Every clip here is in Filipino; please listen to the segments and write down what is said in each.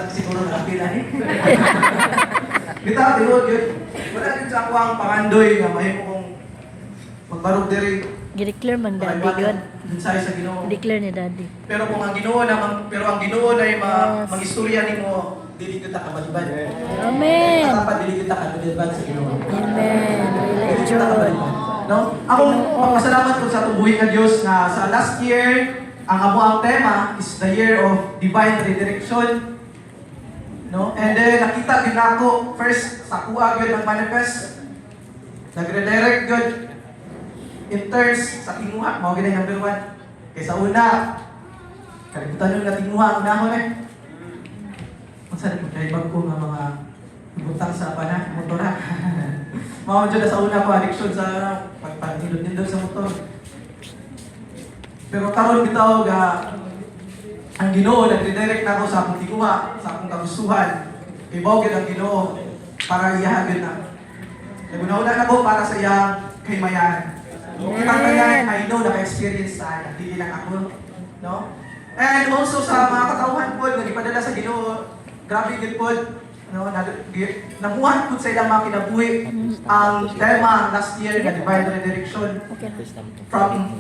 Siguro nakapila eh. Bitaw, tinuod yun. Wala din sa ako ang pangandoy nga mahimo kong magbarog diri. Gi-declare man daddy yun. Mensahe sa Ginoo. Declare ni daddy. Pero kung ang Ginoo na pero ang Ginoo ay mag-istorya nimo, dili kita kabalibad. Amen. Dapat dili kita kabalibad sa Ginoo. Amen. Dili Really kita kabalibad. No? Akong papasalamat ko sa tubuhin nga Dios na sa last year ang amo ang tema is the year of divine redirection. No? And then nakita din ako first sa kuha gyud ang manifest. Nagre-direct gyud in terms sa tinguha, mao gid ang number 1. Kaysa una, kalibutan nyo na tinguha ang unahon eh. Ang sarap mo kay bagko nga mga butang sa pana, motor ha. Mao jud sa una ko addiction sa pagpagilod-nindot sa motor. Pero karon bitaw ga ang Ginoo nagre-direct na ako sa akong tinguha, sa akong kagustuhan. Kay mao gid ang Ginoo para iyahagid na. Naguna-una na ko para sa iyang kaymayan. Kitang kaya I know naka-experience tayo, hindi lang ako, no? And also sa mga katauhan po, nag-ipadala sa Ginoo, grabe din po, no? Namuhan po sa ilang mga kinabuhi ang tema last year na Divine Redirection from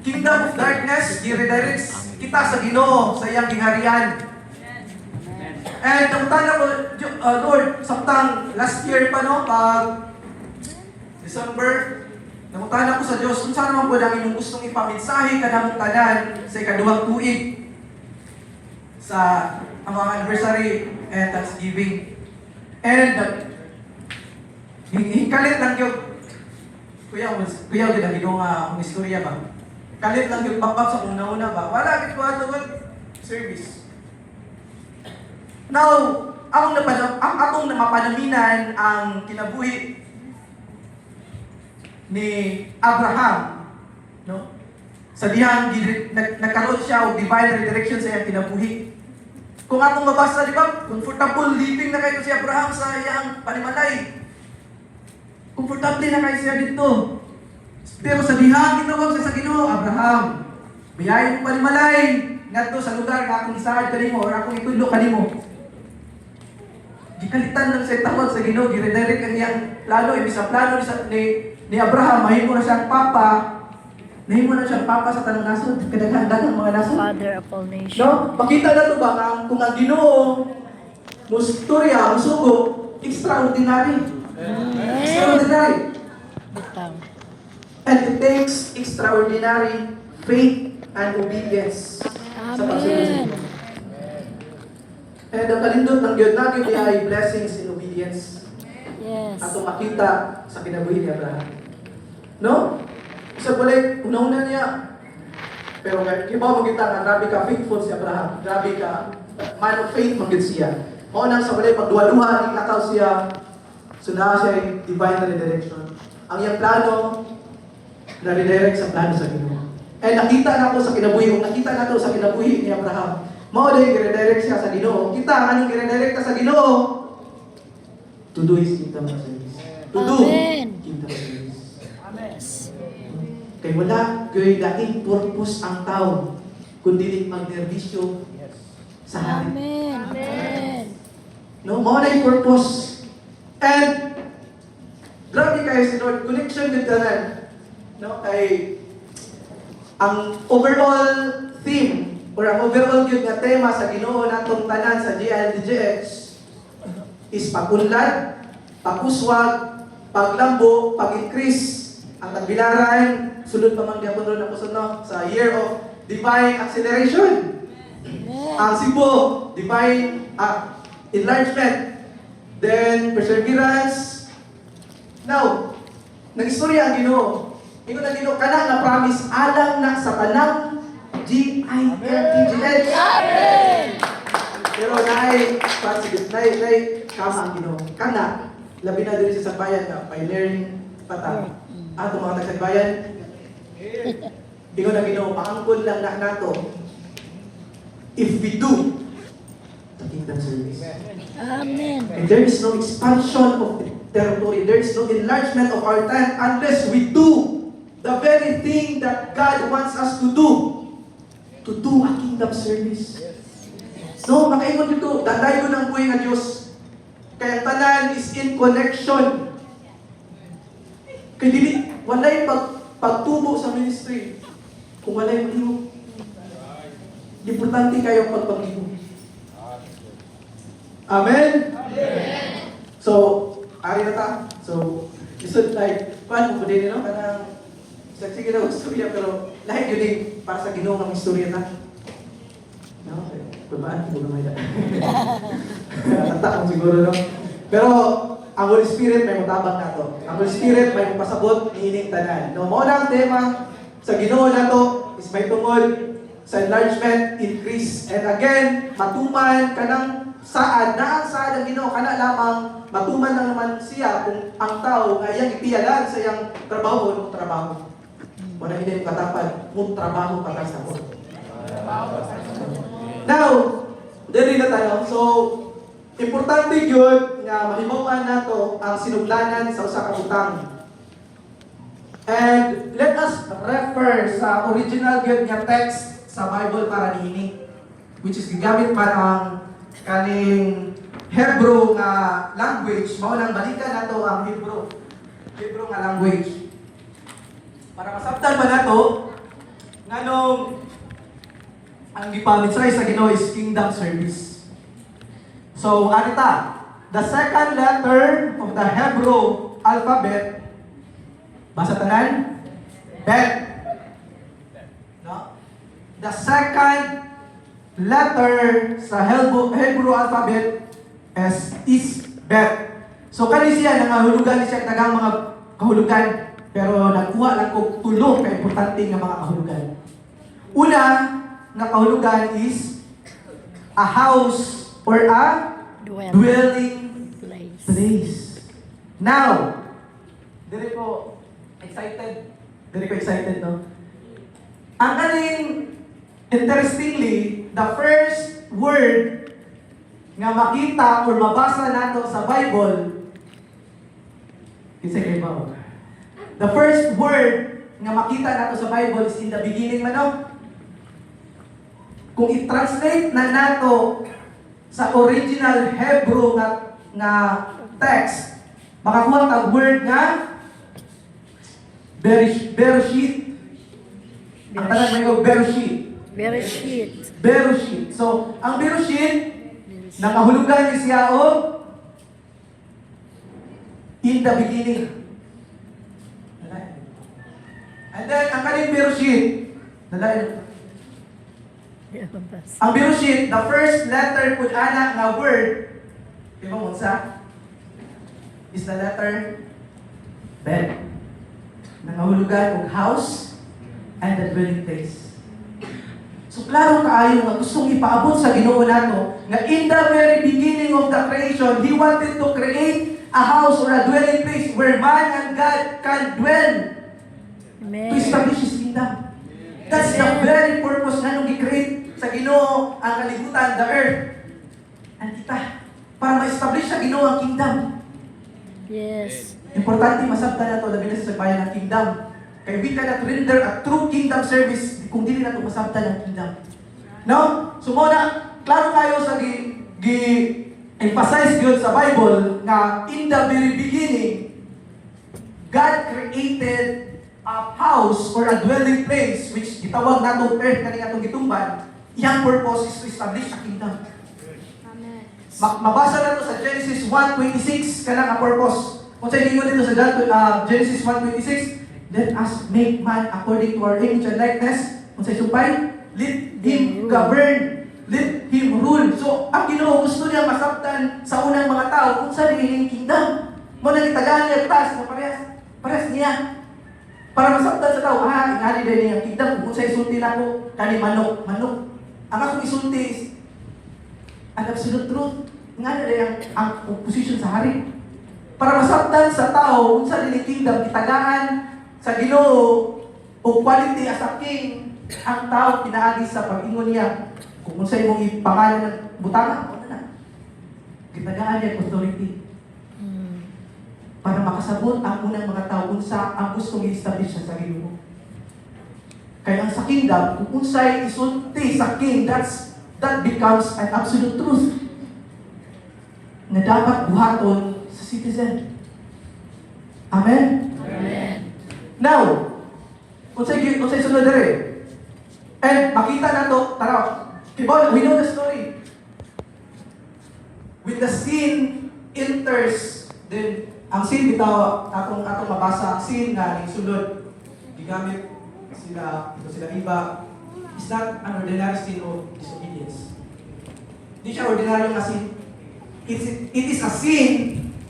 Kingdom of Darkness, i-redirects kita sa Ginoo, sa iyang kingharian. And ang tanda ko, Lord, samtang last year pa, no, pag December, nangutan ako sa Diyos, kung saan naman po lang inyong gustong ipamensahe ka ng tanan sa ikaduhang tuig sa ang mga anniversary and Thanksgiving. And hikalit lang yung kuya yun ang ginong ang istorya ba? Kalit lang yung back sa una-una ba? Wala git ko ato service. Now, akong mapanaminan ang kinabuhi ni Abraham, no? Sa dihang nagkaroon siya og divine redirection sa iyang kinabuhi. Kung atong mabasa, di ba? Comfortable living na kayo si Abraham sa iyang panimalay. Comfortable na kayo siya dito. Pero sa dihang ginawag sa Ginoo, Abraham, biyahe mo panimalay ngadto sa lugar nga akong isaad kanimo or akong itudlo kanimo. Gikalitan lang sa tawag sa Ginoo, gi-redirect ang iyang plano, ibig sa plano ni Abraham, mahimo na siyang papa. Nahimo na siyang papa sa tanang nasod, kadaghan-daghang mga nasod. Father of all nations. No? Makita na to ba nga kung ang Ginoo mo istorya, mo sugo, extraordinary. Extraordinary. Bitaw. And it takes extraordinary faith and obedience sa pagsunod sa Amen. Ginoo. And ang kalindot ng Diyos natin ay blessings in obedience. Yes. Ato makita sa kinabuhi ni Abraham. No? Isa balik, una-una niya. Pero kibaw mo kita nga, grabe ka faithful si Abraham. Grabe ka, man of faith magid siya. Mao nang sa balik, pagduwa-duha, iklakaw siya. Suna siya ay divine redirection. Ang iyang plano, na-redirect sa plano sa Ginoo. And nakita na ko sa kinabuhi, kung nakita na to sa kinabuhi ni Abraham, mao din i-redirect siya sa Ginoo. Kita, anong i-redirect ka sa Ginoo? To do His kingdom service. To do Amen. kingdom service. Yes. Kay wala kay laing purpose ang tao kundi magnerbisyo sa hari. Amen. Amen. No, mao na yung purpose. And grabe kayo si Lord, connection with the Lord. No, kay ang overall theme or ang overall gyud nga tema sa Ginoo natong tanan sa GLDGX is pagunlad, pagkuswag, paglambo, pag-increase ang tagbilaran. Sunod pa man gyapon ron ako sa year of divine acceleration. Amen. Ang Cebu, divine enlargement. Then perseverance. Now, nag-istorya ang Ginoo. Ingon ang Ginoo kana nga promise alang na sa tanang GILDGX. Amen. Pero naay kama ang Ginoo. Kana labi na diri sa bayan na pioneering pata. Ato mga taga-bayan. Ingon ang Ginoo, paangkon lang na nato. If we do the kingdom service. Amen. And there is no expansion of the territory. There is no enlargement of our time unless we do the very thing that God wants us to do a kingdom service. Yes. No, makaingon dito, dadayon ng buhay nga Diyos. Kaya ang tanan is in connection. Kaya dili, walay pagtubo sa ministry. Kung walay maghimo. Importante kayo pagpaghibo. Amen? So, ari na ta. So, isod like, paano ko din, no? Kanang, sige na, istorya, pero lahat yun eh, para sa Ginoo ng istorya na. No? Kulbaan, siguro may da. Tatakang siguro, no? Pero, ang Holy Spirit may mutabang na to. Ang Holy Spirit may pasabot, niining tanan. No, mo na ang tema sa Ginoo na to is may tungod sa enlargement, increase. And again, matuman ka ng saad, na ang saad ng Ginoo, kana lamang matuman lang naman siya kung ang tao nga iyang ipiyalan sa iyang trabaho o trabaho. Wala hindi yung katapan, kung trabaho para sa ko. Now, dili na tayo. So, importante yun nga mahibawan nato ang sinuglanan sa usa ka butang. And let us refer sa original gyud nga text sa Bible para niini, which is gigamit man ang kaning Hebrew nga language. Mao nang balikan nato ang Hebrew nga language. Para masabtan man nato nganong ang gipamitsay sa Ginoo is kingdom service. So, anita, the second letter of the Hebrew alphabet, basa tanan? Bet. No? The second letter sa Hebrew alphabet is bet. So, kani siya, nangahulugan siya tagang mga kahulugan, pero nagkuha lang ko tulo ka importante nga mga kahulugan. Una, na kahulugan is a house or a dwelling place. Now, dili ko excited, no? Ang kaning, interestingly, the first word nga makita or mabasa nato sa Bible, isa ba? The first word nga makita nato sa Bible is in the beginning man, no? Kung i-translate na nato sa original Hebrew nga text, makakuha tag word nga Bereshit. Ang tanan may Bereshit. Bereshit. So, ang Bereshit, nakahulugan ni siya o in the beginning. And then, ang kaning Bereshit, ang Bereshit, the first letter pud ana nga word, di ba unsa? Is the letter Bet. Nangahulugan og house and the dwelling place. So klaro kaayo nga gustong ipaabot sa Ginoo nato nga in the very beginning of the creation, He wanted to create a house or a dwelling place where man and God can dwell. Amen. To establish His kingdom. That's the very purpose na nung i-create sa Ginoo ang kalibutan, the earth. And kita, para ma-establish sa Ginoo ang kingdom. Yes. Importante masabtan na ito, labi na sa bayan ng kingdom. Kaya we cannot render a true kingdom service kung dili na ito masabtan ng kingdom. No? So muna, klaro kayo sa emphasize yun sa Bible na in the very beginning, God created a house or a dwelling place which gitawag natong earth na atong gitumban. Iyang purpose is to establish a kingdom. Amen. Mabasa na ito sa Genesis 1:26 kanang ang purpose. Kung sa inyo dito sa Genesis 1:26, let us make man according to our image and likeness. Kung sa isumpay, let him govern, let him rule. So, ang Ginoo gusto niya masabtan sa unang mga tao kung sa niling kingdom. Muna nitagaan niya taas na parehas niya. Para masabtan sa tao, ingani din niya kingdom. Kung sa isulti na ko, kani manok. Ang akong isulti is an absolute truth. Ingani din ang position sa hari. Para masabtan sa tao, kung sa niling kingdom, itagaan sa Ginoo o quality as a king, ang tao pinaagi sa pag-ingon niya. Kung sa imong ipangalan ng butanga, ano na? Gitagaan niya authority. Para makasabot ang unang mga tao kung sa ang gustong i-establish sa sarili mo. Kaya ang sa kingdom, kung unsay isulti sa king, that's that becomes an absolute truth na dapat buhaton sa citizen. Amen? Amen. Now, unsay sunod dere? And makita nato, tara, we know the story. When the sin enters, then ang sin bitaw atong mabasa, ang sin na sulod gigamit sila iba, is not an ordinary sin of disobedience. Di siya ordinaryo nga sin. It is a sin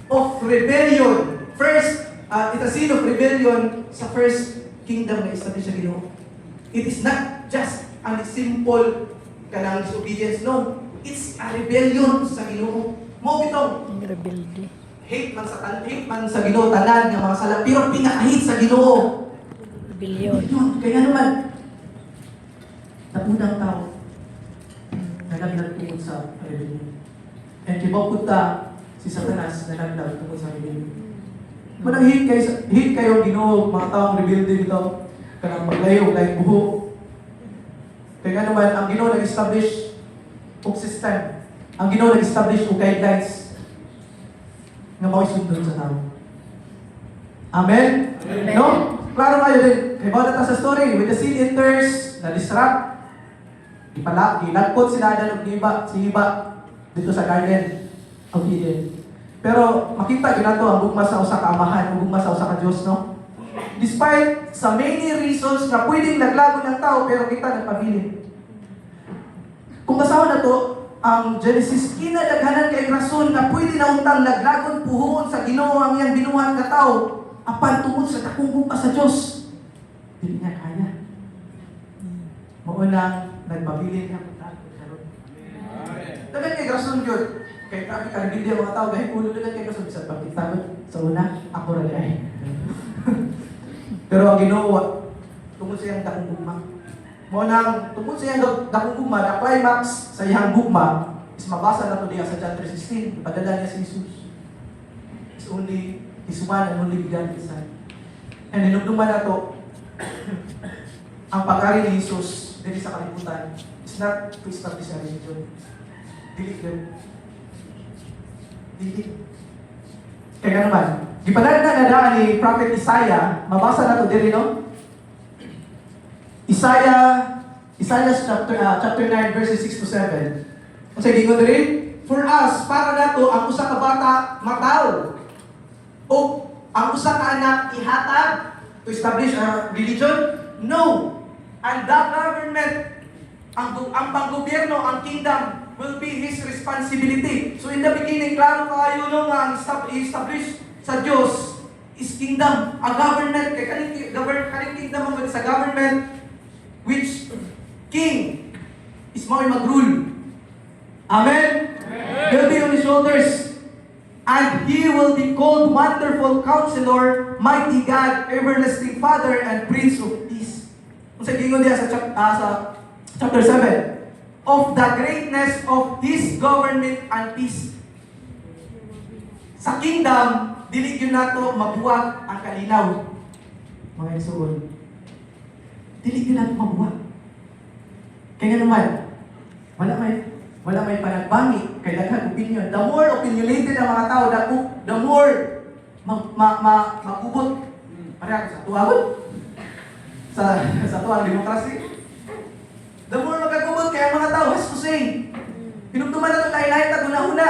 of rebellion. First, it's a sin of rebellion sa first kingdom na establish sa Ginoo. It is not just a simple kanang disobedience. No, it's a rebellion sa Ginoo. Mo bitong Ang rebelde. hate man sa Ginoo tanan nga mga sala, pero pinaka-hate sa Ginoo. Rebellion. Yun, kaya naman naunang tao nalaglag tungkol sa rebellion. And kibaw punta si Satanas nalaglag tungkol sa rebellion. Manang hate kayo Ginoo, mga taong rebelde dito, kanang paglayo, laing buho. Kaya naman, ang Ginoo nag-establish og system. Ang Ginoo nag-establish og guidelines na makisundon sa tao. Amen? Amen. No? Klaro kayo din. Kaya bawat sa story, when the sin enters, na-disrupt, gilagpot sila Adan og si Iba dito sa Garden of Eden. Pero makita ginato ang gugma sa usa ka amahan, ang gugma sa usa ka Dios, no? Despite sa many reasons na pwedeng naglago ng tao, pero kita nagpabilin. Kung basahan na to, ang Genesis, kinadaghanan kay rason na pwede na untang naglagon puhuon sa Ginoo ang iyang binuhat ka tao, apan tungod sa dakong gugma sa Dios. Dili niya kaya. Maunang nagpabilin ka karon. Dagan kay rason gyud. Kay grabe ka rebelde ang mga tao dahil ulo lang kay rason bisan pagkitagot sa una, ako ra ay. Pero ang Ginoo tungod sa iyang dakong gugma. Mo nang tungod sa iyang dakong gugma, na climax sa iyang gugma is mabasa na to diya sa John 3:16. Ipadala niya si Jesus. Is only His one and only begotten Son. And hinumduman na to, ang pagkari ni Jesus dili sa kalibutan is not to establish a religion. Dili yun. Dili. Kaya naman, gipadala na nadaan ni Prophet Isaiah, mabasa na to diri, no? Isaiah chapter 9 verses 6 to 7. Kung sa gingon diri, for us, para nato ang usa ka bata mataw. O ang usa ka anak ihatag to establish a religion? No. And the government, ang panggobyerno, ang kingdom, will be His responsibility. So in the beginning, klaro kayo no nga ang establish sa Dios is kingdom, a government, kay kaning kingdom mo sa government which king is mo mag-rule. Amen? He'll be on His shoulders. And He will be called Wonderful Counselor, Mighty God, Everlasting Father, and Prince of Peace. Kung sa gingon diya sa chapter 7, of the greatness of His government and peace. Sa kingdom, dili yun nato mabuwag ang kalinaw. Mga igsoon. Dili yun nato mabuwag. Kaya naman, wala may panagbangi kay daghang opinion. The more opinionated ang mga tao, the more magubot. Pareha sa tuwagod. Sa tuwang demokrasi. The more magagubot kaya ang mga tao has to say. Pinugtuman na ito lain-lain na guna-huna.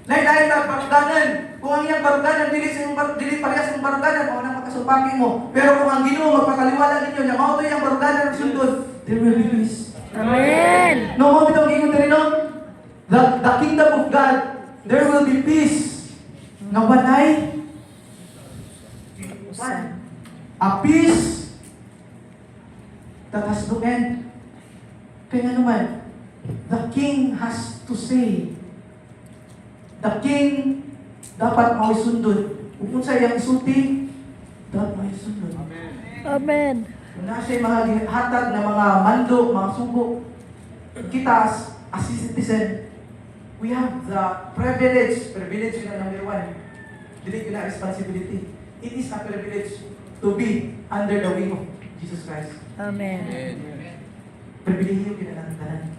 Lain-lain na paruganan. Kung ang iyang paruganan, dili parehas ng paruganan, o nang makasumpaki mo. Pero kung ang Ginoo magpakaliwala ninyo, na mao ito yung paruganan ng sundod, there will be peace. Amen. No, mo bitong ingon diri no? The kingdom of God, there will be peace. Nga walay a peace that has no end. Kaya naman, the king has to say. The king dapat maisundod. Kung sa iyang isulti, dapat maisundod. Amen. Kung na siya mga hatag na mga mando, mga sugo, kita as citizen, we have the privilege yun ang number one. Dili yun ang responsibility. It is a privilege to be under the wing of Jesus Christ. Amen. Pribilehiyo yun ang tanan.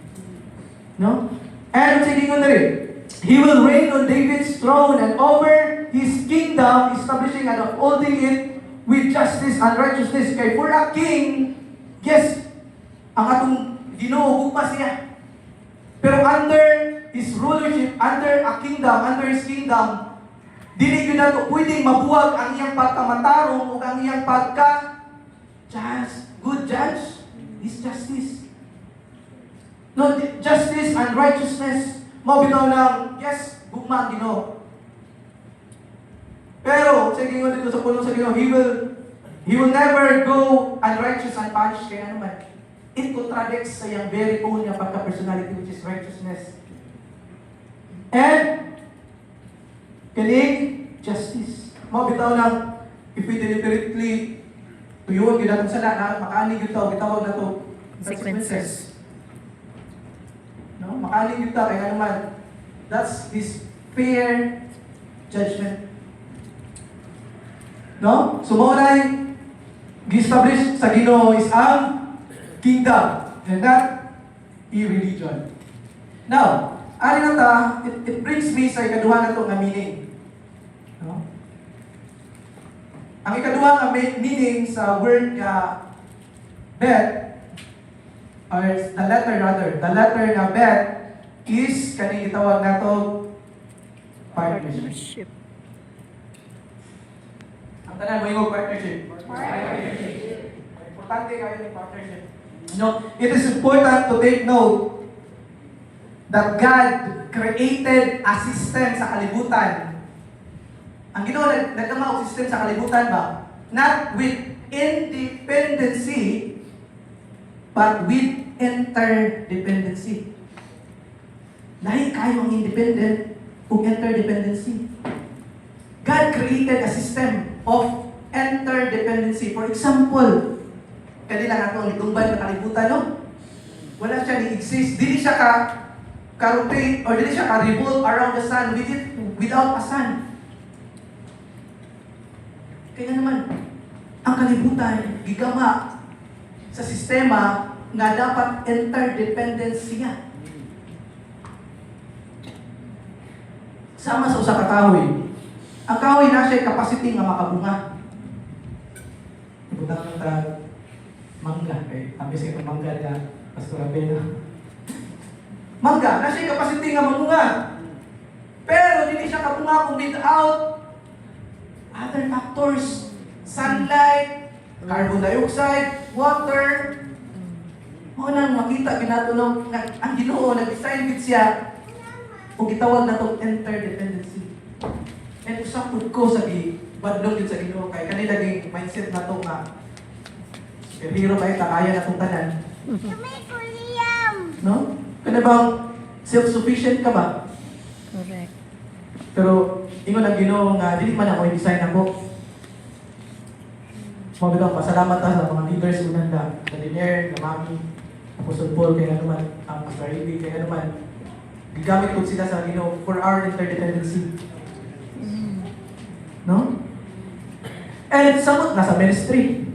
No? And sige ko na rin, He will reign on David's throne and over His kingdom, establishing and upholding it with justice and righteousness. Kay for a king, yes, ang atong Ginoo pa siya. Pero under His rulership, under a kingdom, under His kingdom, dili yun na ito pwedeng mabuwag ang iyang pagkamatarong o ang iyang pagka-judge, good judge, is justice. No, justice and righteousness. Mabitaw ng, yes, gugma ang Ginoo. Pero, sa Ginoo dito sa puno sa Ginoo, He will never go unrighteous and punish kaya naman. It contradicts sa iyang very own niya pagka-personality, which is righteousness. And, kinig, justice. Mabitaw ng, if we deliberately tuyuan ginatong sala na makaanig yung tao, bitawag na to Consequences. No? Makaanig yung tao, kaya naman, that's His fair judgment. No? So, maunay, gi-establish sa Ginoo is ang kingdom and not a religion. Now, ari na ta, it brings me sa ikaduha na to nga meaning. No? Ang ikaduha nga meaning sa word nga bet, or the letter nga bet is kaning gitawag na to partnership. Ang tanan mo yung partnership. Importante kayo ng partnership. No, it is important to take note that God created a system sa kalibutan. Ang Ginoo nagdama og system sa kalibutan ba? Not with independency, but with interdependency. Lahi kayo ang independent ug interdependency. God created a system of interdependency. For example, kanila nga itong litungban na kalibutan, no? Wala siya ni-exist. Dili siya ka-rotate or dili siya ka-revolve around the sun without a sun. Kaya naman, ang kalibutan, gigama sa sistema nga dapat interdependent siya. Sama sa usa ka kahoy. Ang kahoy na siya capacity nga makabunga. Ibutang ng mangga. Ambis kayo mangga ka, Pastor Abel. Mangga, na siya capacity nga mamunga. Pero hindi siya kabunga kung without other factors. Sunlight, carbon dioxide, water. Mo nang makita ginatulong ang Ginoo nag-design gid siya o gitawag na tong interdependency. And usapod ko sa badlong sa Ginoo kay kanila ging mindset na to nga hero kay kaya na tong tanan. No? Kana bang self-sufficient ka ba? Correct. Pero ingon ang Ginoo nga dili man ako i-design ako. Mabitaw pasalamat ta sa mga leaders unan da, sa Dinier, na Mami, Apostle Paul kaya naman, ang Pastor Ivy kaya naman. Gigamit ko sila sa Ginoo for our interdependency. No? And samot nasa ministry.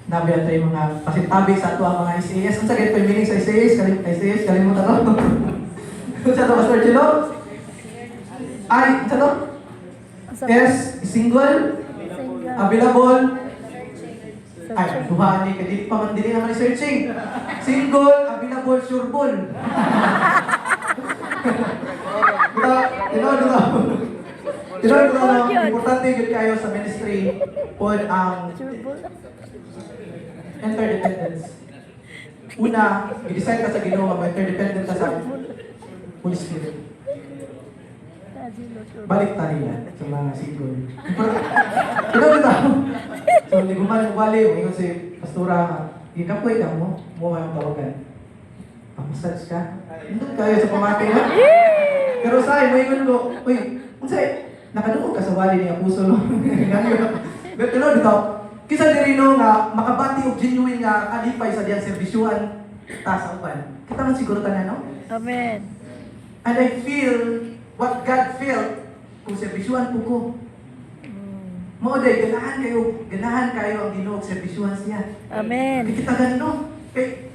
Nabiyan tayo mga pasintabi sa ato ang mga ICAS. Ang sakit pa yung meaning sa ICAS, kalimutan ko. Sa ito, Pastor Chilo? Ay, sa ito? S, single, available. Ay, duhaan ni, kadili pa man, dili naman searching. Single, available, sureball. Importante yun kayo sa ministry po ang interdependence. Una, i-decide ka sa Ginoo nga interdependent ka sa Holy Spirit. Balik tayo yan sa mga single. Ito. So, hindi gumaling wali, ngayon si Pastora, ikapoy ka mo ang tawagan. Pamasage ka. Nandun kayo sa pamati ha? Pero sa'yo, may ingon ko, uy, nakadungog ka sa wali niya, puso no? Pero dito, kisa dirino nga makabati og genuine nga kalipay sa diyang serbisyuhan ta sa uban. Kita man siguro tanan, no? Amen. And I feel what God felt kung serbisyuhan po ko. Mao day ganahan kayo ang Ginoo og serbisyuhan siya. Amen. Kita ganino. Kay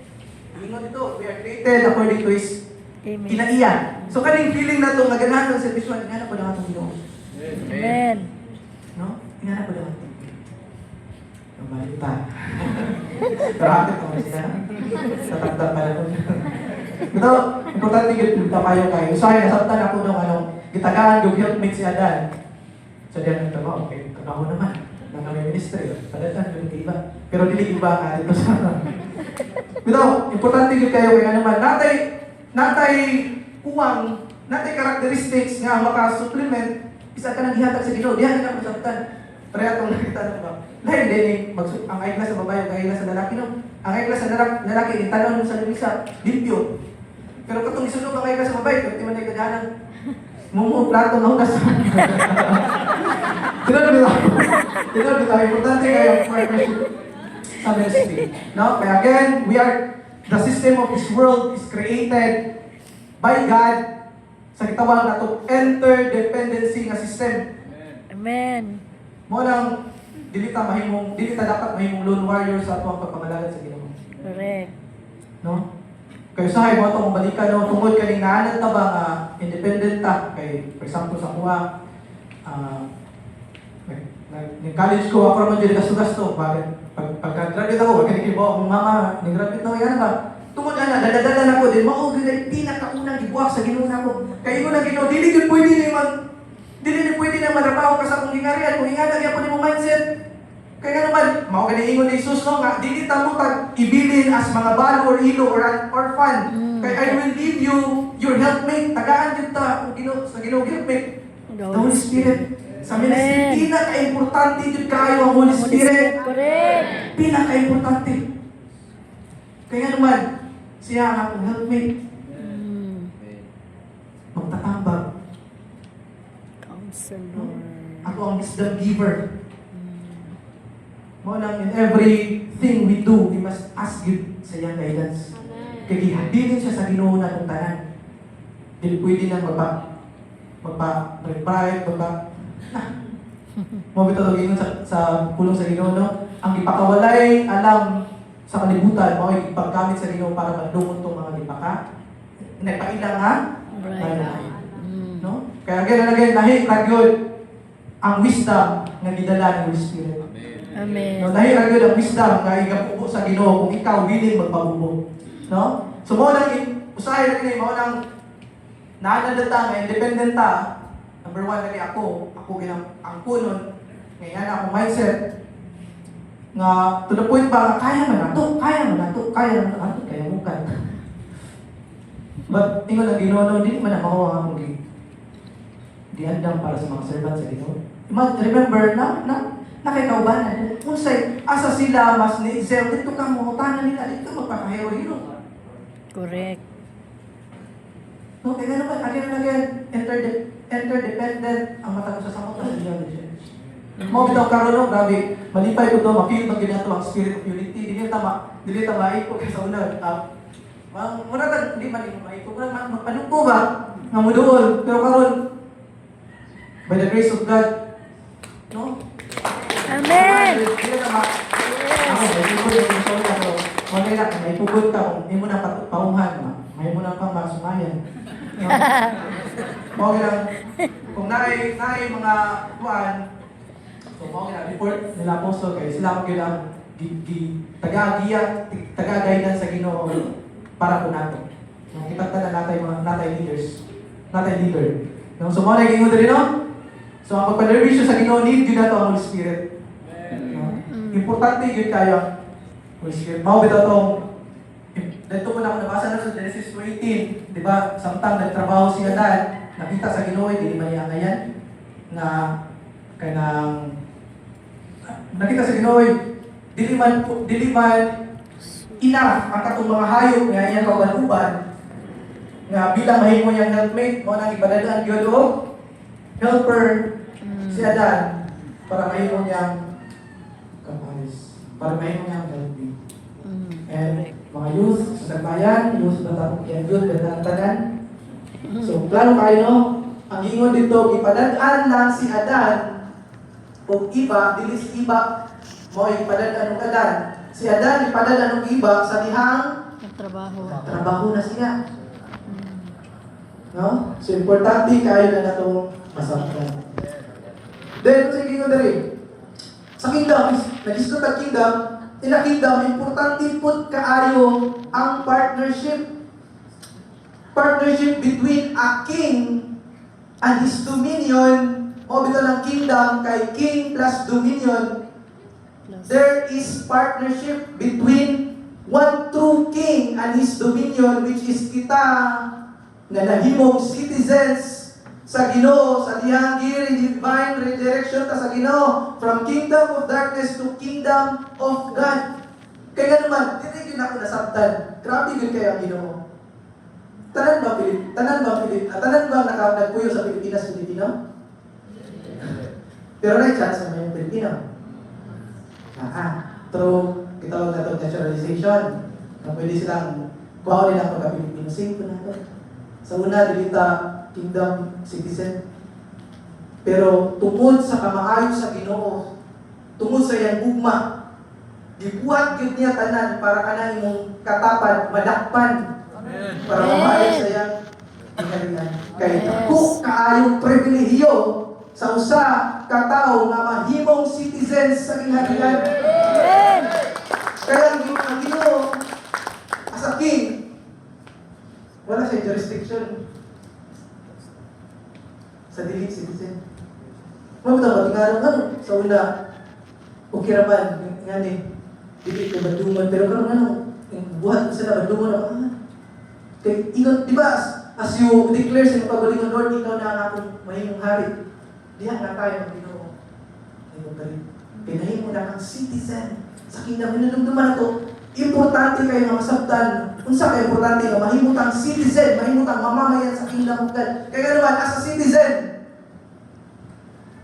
ingon dito, we are created according to His Amen. kinaiya. So kaning feeling na to nga ganahan ng servisyon, ingana po lang atong Ginoo. Amen. No? Ingana po lang atong Ginoo. Mabalik pa. Pero hapit ko sila. Tatagdag pala ko. Ito, importante yun tayo kayo. Usahay, nasabtan ako nung gitagaan yung helpmate si Adan. So diyan nagtrabaho, okay, trabaho naman. Nang kami ministry, padatan yung iba. Pero dili iba ka dito sa Ito, importante yun kayo kaya naman. Natay uwang, natay characteristics nga maka-supplement, isa ka nang hihatag sa Ginoo. Diyan ka masabtan. Pero atong nakita na ba? Lain din ang ayla sa babae, ang ayla sa lalaki, no? Ang ayla sa lalaki, itanong sa lumisa, limpyo. Pero katong isunog ang ayla sa babae, kung di man ay kagahanan, mumu, plato, mahugas. Tinod bitaw. Importante kayo ang partnership sa ministry. No? Kaya again, the system of this world is created by God sa kitawag na to interdependency nga system. Amen. Mo lang dili ta dapat mahimong lone warrior sa atong pagpamalagan sa Ginoo. Correct. No? Kaya sa mo atong balikan no tungod kani naanan ta ba nga independent ta kay for example sa kuha ni college ko ako man dili gasto-gasto pagka-graduate ako kay kibo ang mama ni graduate na yan ba tungod ana dadala na ko din mao gyud pinakaunang gibuak sa Ginoo nako kay ingon ang Ginoo dili gyud pwede ni pwede na marapaw ka sa kung gingarian kung ingana gyapon nimo mindset. Kaya naman, mao gani ingon ni Jesus no nga dili ta mo tag ibilin as mga balo or ilo or fun. Kay I will leave you your helpmate. Tagaan gyud ta sa Ginoo helpmate. The Holy Spirit. Sa ministry pinaka-importante gyud kayo ang Holy Spirit. Correct. Pinaka-importante. Kaya naman, siya ang akong helpmate. Magtatambag. Counselor. Ako ang wisdom giver. Mo nang in everything we do, we must ask you sa iyang guidance. Kaya gihabilin siya sa Ginoo na itong tanan. Dili pwede na magpa-reprive, mo bitaw ingon sa pulong sa Ginoo no? Ang ipakawalay alam sa kalibutan mo ay ipaggamit sa Ginoo para madungon tong mga gipaka. Nagpailang ha? Right. No? Kaya again, lahi ragyod ang wisdom nga gidala ni Holy Spirit. Amen. No, lahi ragyod ang wisdom nga igapubo sa Ginoo kung ikaw willing magpabubo. No? So mo nang usahay ra kini mo nang naadadata nga independent ta. Number 1 lagi ako ang kunon ngayon akong mindset nga to the point ba kaya man nato kaya mo kan. But ingon ang Ginoo no, hindi man ako ang diandang para sa mga servant sa Ginoo. Remember na kay kaubanan kung say asa sila mas ni Israel dito ka mo tanan nila dito magpakahero-hero. Correct. No, kaya naman again interdependent ang mata ko sa samot sa Diyan. Mo bitaw karon no, grabe malipay ko to ma-feel pag ginato ang spirit of unity dili tama iko kay sa una. Mura ta di man maiko mura magpanugpo ba nga moduol pero karon by the grace of God no. Amen. Dili ta ma. Ako dili ko yung sorry ako. Wala na may pugod ka kung imo na paunghan may mo na pang masumayan. Mo lang kung naay mga kuan so mo nga report nila apostol kay sila mo gyud taga-guidance sa Ginoo para po nato. Nang kita ta natay leader. No so mo na gingon diri no. So ang pagpanervisyo sa Ginoo need gyud nato ang Holy Spirit. No? Importante gyud kayo Holy Spirit. Mao bitaw tong dito po na ako nabasa na sa Genesis 2:18, di ba? Samtang nagtrabaho si Adan, nakita sa Ginoo dili man niya ngayon na kanang nakita sa Ginoo dili man enough ang katong mga hayop nga iyang kauban-uban nga bilang mahimo niyang helpmate mo nang ipadadaan gyud og helper si Adan para mahimo niyang kapares, para mahimo niyang helpmate. And mga youth sa Sagbayan, youth na tapos yan yun, tanan. So, plano kayo, no? Ang ingon dito, ipadadaan lang si Adan o iba, dili si iba, mo ipadadaan ng Adan. Si Adan ipadadaan ng iba sa dihang Trabaho. Trabaho na siya. No? So, importante kayo na natong masabtan. Then, sige ko dali. Sa kingdom, nag-isot ang kingdom, in a kingdom, importante po kaayo ang partnership. Partnership between a king and his dominion, o bito ng kingdom kay king plus dominion. There is partnership between one true king and his dominion, which is kita nga nahimong citizens sa Ginoo, sa dihang giri divine redirection ta sa Ginoo from kingdom of darkness to kingdom of God. Kaya naman, dili gyud ako nasabtan. Grabe gyud kay ang Ginoo. Tanan ba nagpuyo sa Pilipinas, Pilipino? Pero na chance na may Pilipino. Through kitawag na ito naturalization, na pwede silang kuha nila pagka-Pilipino. Same po na ito. Sa una, dilita kingdom citizen. Pero tungkol sa kamaayo sa Ginoo, tungkol sa iyang gugma, gibuhat gyud niya tanan para kanang imong katapad madakpan. Para mamaayos sa iyang kinalingan. Kaya ako kaayong pribilehiyo sa usa ka tawo nga mahimong citizens sa kinalingan. Kaya ang Ginoo as a king, wala siya jurisdiction sa dili citizen. Mabutang batingarang ano, sa una, okay raman, nga ni, dili ko banduman, pero karon ano, buhat ko sila banduman, kaya ingat, di ba, as you declare sa pagalingon, Lord, ikaw na ang akong mahimong hari. Diyan na tayo ng Ginoo. Kaya nahimo na kang citizen sa kingdom. Hinunumduman ito, importante kayo nga masabtan. Unsa kayo importante nga mahimo kang citizen, mahimo kang mamamayan sa kingdom of God. Kaya naman, as a citizen,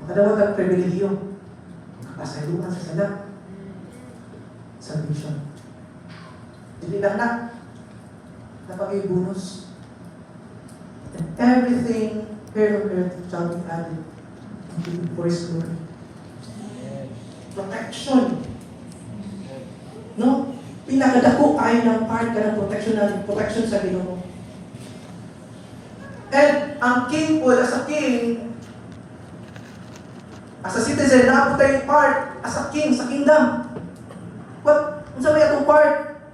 makadawag ang pribilehiyo, makapasayuhan sa salat, salvation. Dili lang na, napag-ibunus. And everything here on earth shall be added unto Him for His glory. Protection. No? Pinakadako kayo ng part ka ng protection sa Ginoo. And ang king po, as a king, as a citizen, naabot tayo part as a king sa kingdom. What? Kung sa may atong part,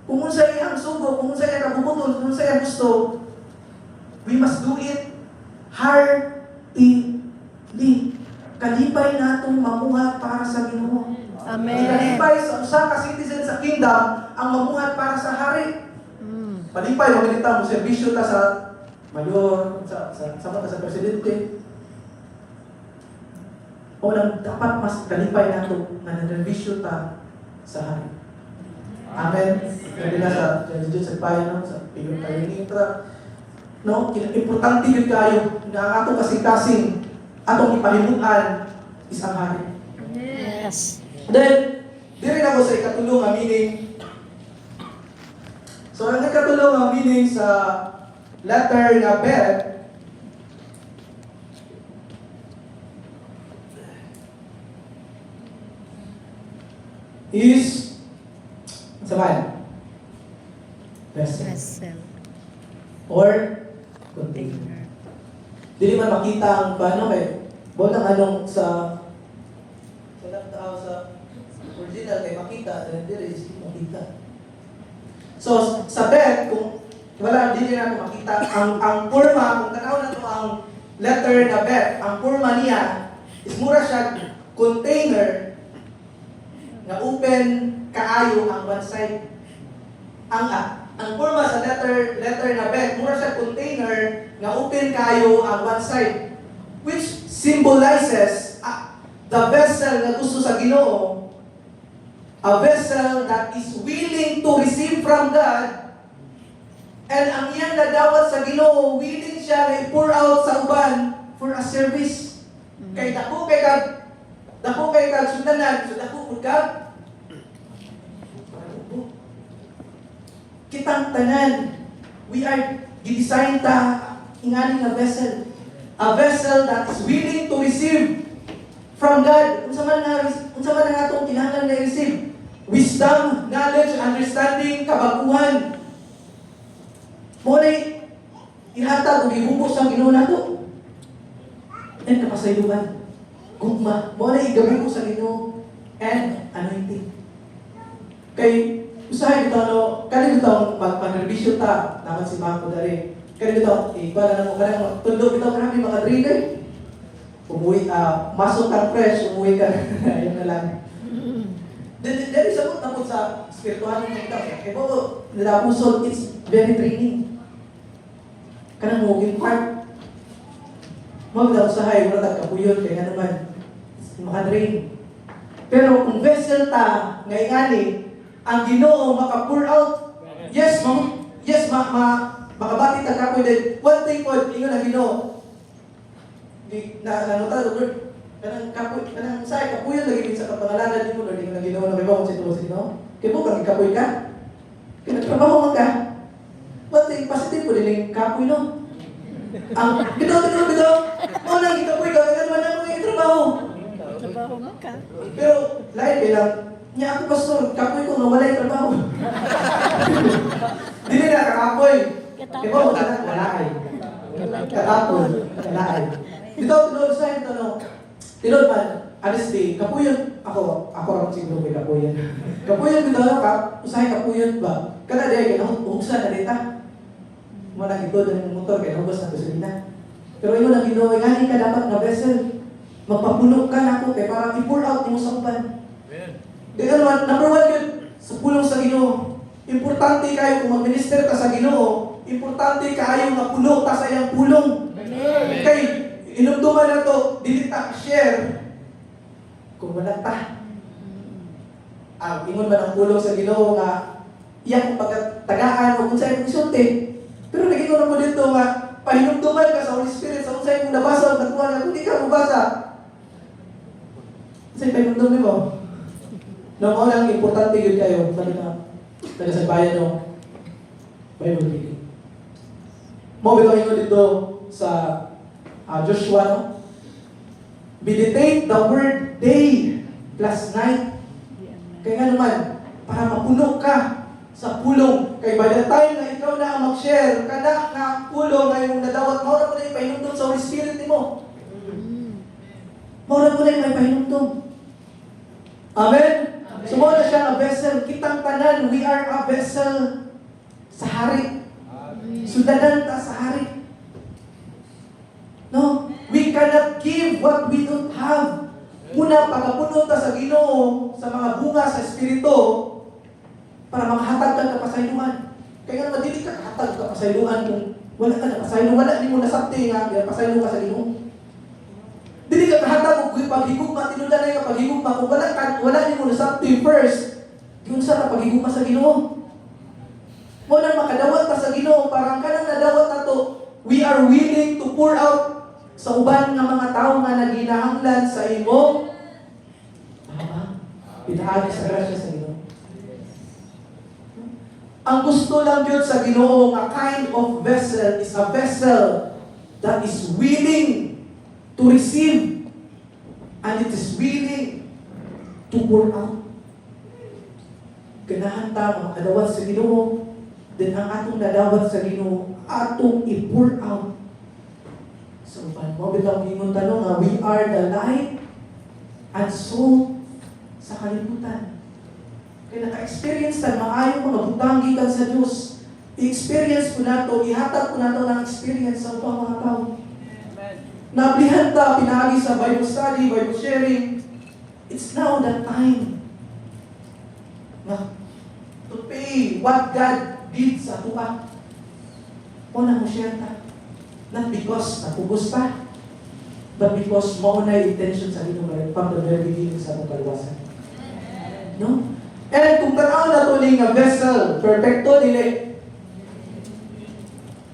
kung unsa iyang sugo, kung unsa iyang kabubuton, kung unsa iyang gusto, we must do it heartily. Kalipay natong mamuhat para sa Ginoo. Amen. Kalipay sa usa ka citizen sa kingdom ang mamuhat para sa hari. Palipay magalita mo serbisyo ta sa mayor, sa presidente. O nang dapat mas kalipay nato nga naservisyo ta sa hari. Amen. Kaya na sa Diyos sa bayan, sa piyong tayo nitra. No, importante yun kayo na ang atong kasing-kasing, atong ipahimutan isang hari. Yes. Then, dire na ko sa ikatulong ang meaning. So, ang ikatulong ang meaning sa letter na Bet, is sabahan. Vessel. Or container. Dili man makita ang paano kay botang anong sa original kay makita, then dili is makita. So sa bed kung wala dili na makita ang forma kung tanaw na to ang letter na bed, ang forma niya is mura siya container na open kaayo ang one side. Ang forma sa letter na bed, mura siya container na open kaayo ang one side, which symbolizes the vessel na gusto sa Ginoo, a vessel that is willing to receive from God, and ang iyang nadawat sa Ginoo, willing siya na i-pour out sa uban for a service. Kay dako kay kag sundanan, so dako pud kag kitang tanan, we are gidesign ta ingani nga vessel. A vessel that is willing to receive from God. Unsa man na atong kinahanglan na receive? Wisdom, knowledge, understanding, kabaguhan. Mo na ihatag o gibubo sa Ginoo nato. And kapasayloan. Gugma. Mo na igabubo sa Ginoo and anointing. Kay usahay bitaw no, kani bitaw mag-revision ta naman si Mako dari. Kani bitaw para na mo kanang tundo bitaw marami mga trigger. Umuwi masok ka fresh, umuwi ka. Ayun na lang. Dili sa mo tapos sa spiritual ng bitaw. Kay po nila pusod, it's very training. Kanang mo part mo bitaw usahay wala ta kapuyon kay nga naman maka-drain. Pero kung vessel ta ngayon ang Ginoo maka-pour out. Yes, makabati ta kapoy din. One thing po, ingon ang Ginoo. Di nanuta Lord. Kanang kapoy, kanang say kapuyon lagi sa kapangalanan nimo Lord, ingon ang Ginoo na kibaw sa Ginoo. Kay mo kang kapoy ka. Kinatrabaho man ka. One thing positive po din kapoy no. Ang bitaw. Oh, nang kapoy ka, ganun man ang mga trabaho. Trabaho mo ka. Pero lain bilang niya ako pastor, kapoy ko nga walay trabaho. Dili na kakapoy. Di ba wala ay. Kakapon, wala ay. Dito tinod sa ito no. Tinod man, honestly, kapuyon ako ram siguro may kapuyon. Kapuyon bitaw ka, usahay kapuyon ba? Kada day kay uhugsa na dita. Mo na gito ng motor kay hubos na gasolina. Pero imo na Ginoo ngani ka dapat na vessel. Magpapuno ka nako kay para i-pour out nimo sa uban. Kaya naman, number one yun, sa pulong sa Ginoo. Importante kayo kung mag-minister ka sa Ginoo, importante kayo na puno ka sa iyang pulong. Kay, inumduman na to, dili ta share. Kung wala ta. Ingon man ang pulong sa Ginoo nga, iyang pagkatagaan o kung sa'yo konsulti. Pero nag-ingon mo dito nga, pahinumduman ka sa Holy Spirit, sa kung sa'yo kung nabasa o nakuha na, kung di ka mabasa. Sa'yo pahinumduman mo. No, mo lang importante yun kayo. Sabi na, taga sa bayan no, Bible reading. Mo bitaw ingon dito sa Joshua no. Meditate the word day plus night. Kaya nga naman, para mapuno ka sa pulong. Kaya by the time na ikaw na ang mag-share, kada na pulong ay mong nadawat, maura mo na yung pahinumdum sa Holy Spirit mo. Maura mo na yung pahinumdum. Amen? Sumo na siya nga vessel. Kitang tanan, we are a vessel sa hari. Sudanan ta sa hari. No? We cannot give what we don't have. Muna, pagkapuno ta sa Ginoo, sa mga bunga sa Espiritu, para makahatag ka kapasayluan. Kaya nga, dili ka kahatag kapasayluan kung wala ka na pasaylo. Wala, di mo nasabti nga, pasaylo ka sa Ginoo. Dili ka kahatag kung paghigugma, tinudan na yung paghigugma. Kung wala niyo mo nasabti first, yung sa paghigugma sa Ginoo. Muna makadawat ka sa Ginoo, parang kanang nadawat na to, we are willing to pour out sa uban ng mga tao nga naghinahanglan sa imo. Pinaagi sa grasya sa Ginoo. Ang gusto lang yun sa Ginoo, a kind of vessel is a vessel that is willing to receive and it is willing to pour out. Ganahan ta makadawat sa Ginoo, then ang atong nadawat sa Ginoo, atong i-pour out sa uban. Mo bitaw ingon tanong nga, we are the light and salt sa kalibutan. Kaya naka-experience tan maayo mga butang gikan sa Dios. I-experience ko nato, ihatag ko nato ng experience sa upang mga tao. Nablihan ta, pinagi sa Bible study, Bible sharing. It's now the time na to pay what God did sa tuwa. O na mo share ta. Not because napugos ta, but because mauna yung intention sa Ginoo from the very beginning sa atong kaluwasan. No? And kung tanaw na to ning vessel, perfecto dili.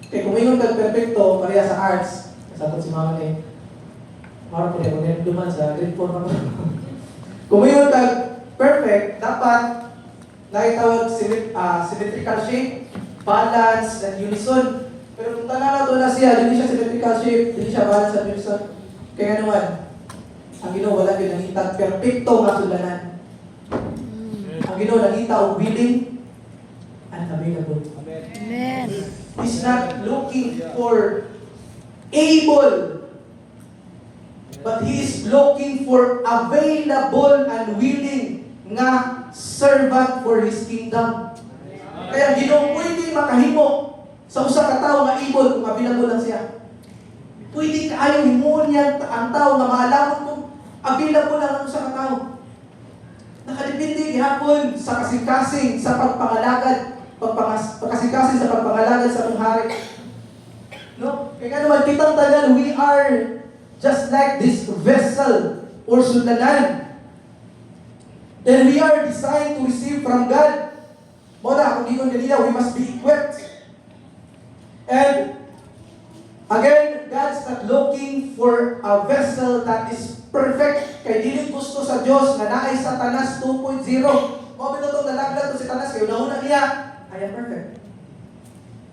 Kaya kung ingon ka perfecto, pareha sa arts, kasabot si mama ni Mara po rin, duman sa grade 4 na kung ingon ka perfect, dapat nakitawag symmetrical shape, balance, and unison. Pero kung tanaw na to na siya, hindi siya symmetrical shape, hindi siya balance at unison. Kaya naman, ang Ginoo wala yun nakita perfecto nga sulanan. Ang Ginoo nakita o willing and available. Amen. He's not looking for able, but He is looking for available and willing nga servant for His kingdom. Kaya Ginoo pwede makahimo sa usa ka tawo nga able kung available lang siya. Pwede kaayo himuon niya ang tawo nga maalamon kung available lang ang usa ka tawo. Nakadepende gihapon sa kasing-kasing sa pagpangalagad, pagkasing-kasing sa pagpangalagad sa atong hari. No? Kaya naman kitang tanan, we are just like this vessel or sundanan. And we are designed to receive from God. Muna, kung di ko nila, we must be equipped. And again, God's not looking for a vessel that is perfect. Kay dili gusto sa Dios nga naay Satanas 2.0. Mo binutong nalaglag to si Satanas kay una niya, I am perfect.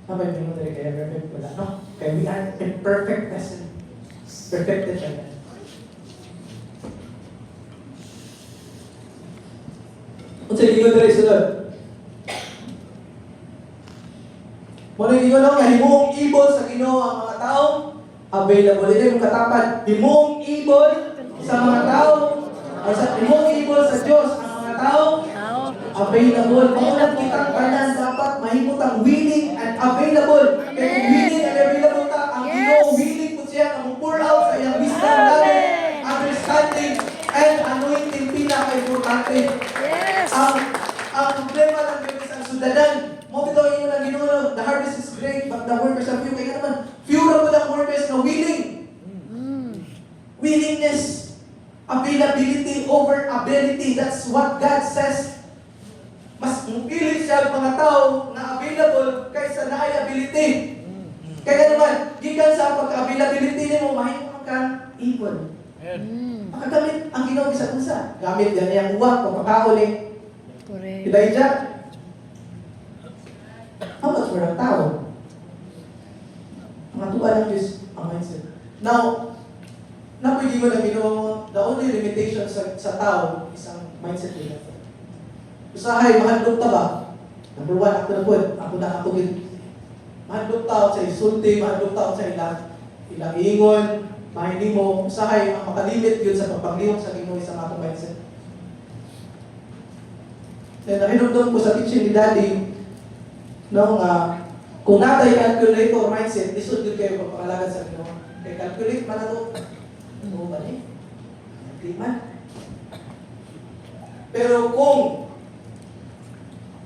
Sabay mo diri kay perfect wala no. Kay we are imperfect vessel. Perfected siya. Unsa giingon diri sulod? Muna giingon nga himong ibol sa Ginoo ang mga tao available. Ito yung katapan. Himong ibol sa mga tao, ay sa himong ibol sa Dios ang mga tao available. Maulang kitang tanan dapat mahimot ang willing and available. Kaya kung willing and available ta, ang Ginoo willing po siya na pour out sa iyang wisdom natin, understanding, and anointing pinaka-importante. Ang problema lang kayo sa sudadan, mo bitaw inyo lang Ginoo, the harvest is great, but the workers are few. Kaya naman, few ra po lang workers na willing. Willingness, availability over ability. That's what God says. Mas mupili siya ang mga tao na available kaysa na ay ability. Kaya naman, gikan sa pagka-availability nimo, mahimo ka able. Makagamit ang Ginoo sa unsa. Gamit yan yung uwak, pagkakaon ni Elijah. How much for ang tao? Mga tuwa ng Diyos ang mindset. Now, napwede mo na Ginoo, the only limitation sa tao is ang mindset nila. Usahay, mahadlok ta ba? Number one, ako na po. Ako din. Mahadlok ta sa isulti, mahadlok ta sa ilang ingon, mahini mo. Usahay, ang makalimit yun sa pagpaglihok sa Ginoo sa mga mindset. Then, nahinugdon ko sa teaching ni Daddy, no, kung natay calculator mindset, lisod yun kayo pagpakalagad sa Ginoo. Kaya calculate man na ito. Ano ba niya? Hindi man. Pero kung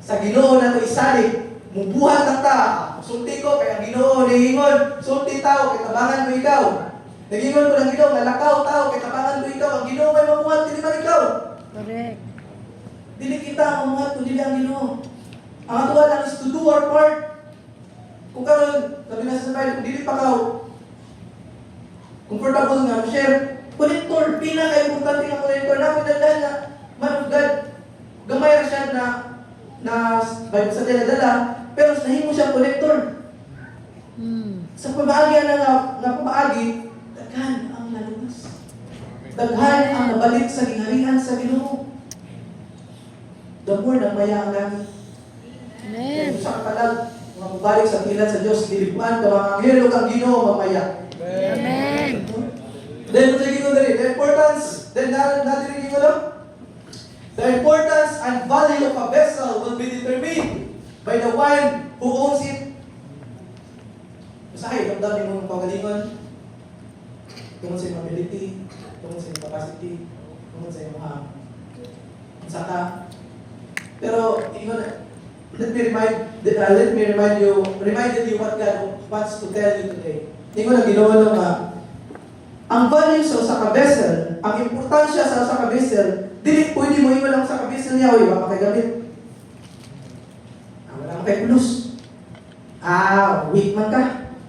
sa Ginoo na ito isalig, mubuhat ang ta. Sulti ko, kaya ang Ginoo nagingon, sulti tao, kaya tabangan ko ikaw. Nagingon ko ng Ginoo, nalakaw tao, kaya tabangan ko ikaw. Ang Ginoo may mamuhat, dili man ikaw. Correct. Dili kita mamuhat, kundi ang Ginoo. Ang atuwa lang is to do our part. Kung karon, sabi na sa Bible, kung dili pa kaw, comfortable nga, share, connector, pinaka-importante nga connector, napidala na, man of God, gamay ra siya na Bible sa dala, pero nahimo siya connector. Sa pamaagi na pamaagi, daghan ang nalunas. Daghan ang nabalik sa gingharian sa Ginoo. The more na maya ang langit. Amen. Sa kapalag, mga mabalik sa pilan sa Diyos, dilipuan ka mga anghelo kang Ginoo mamaya. Amen. Then, the importance, then natin the importance and value of a vessel will be determined by the one who owns it. Masahay, damdamin mo ng pagalingon, tungkol sa iyong ability, tungkol sa iyong capacity, tungkol sa iyong saka. Pero, let me remind you what God wants to tell you today. Hindi ko na ginawa nung ang value sa usa ka vessel, ang importansya sa usa ka vessel, dili pwede mo iwan lang sa ka vessel niya, oy, wala makagamit. Wala makaipulos. Weak man ka.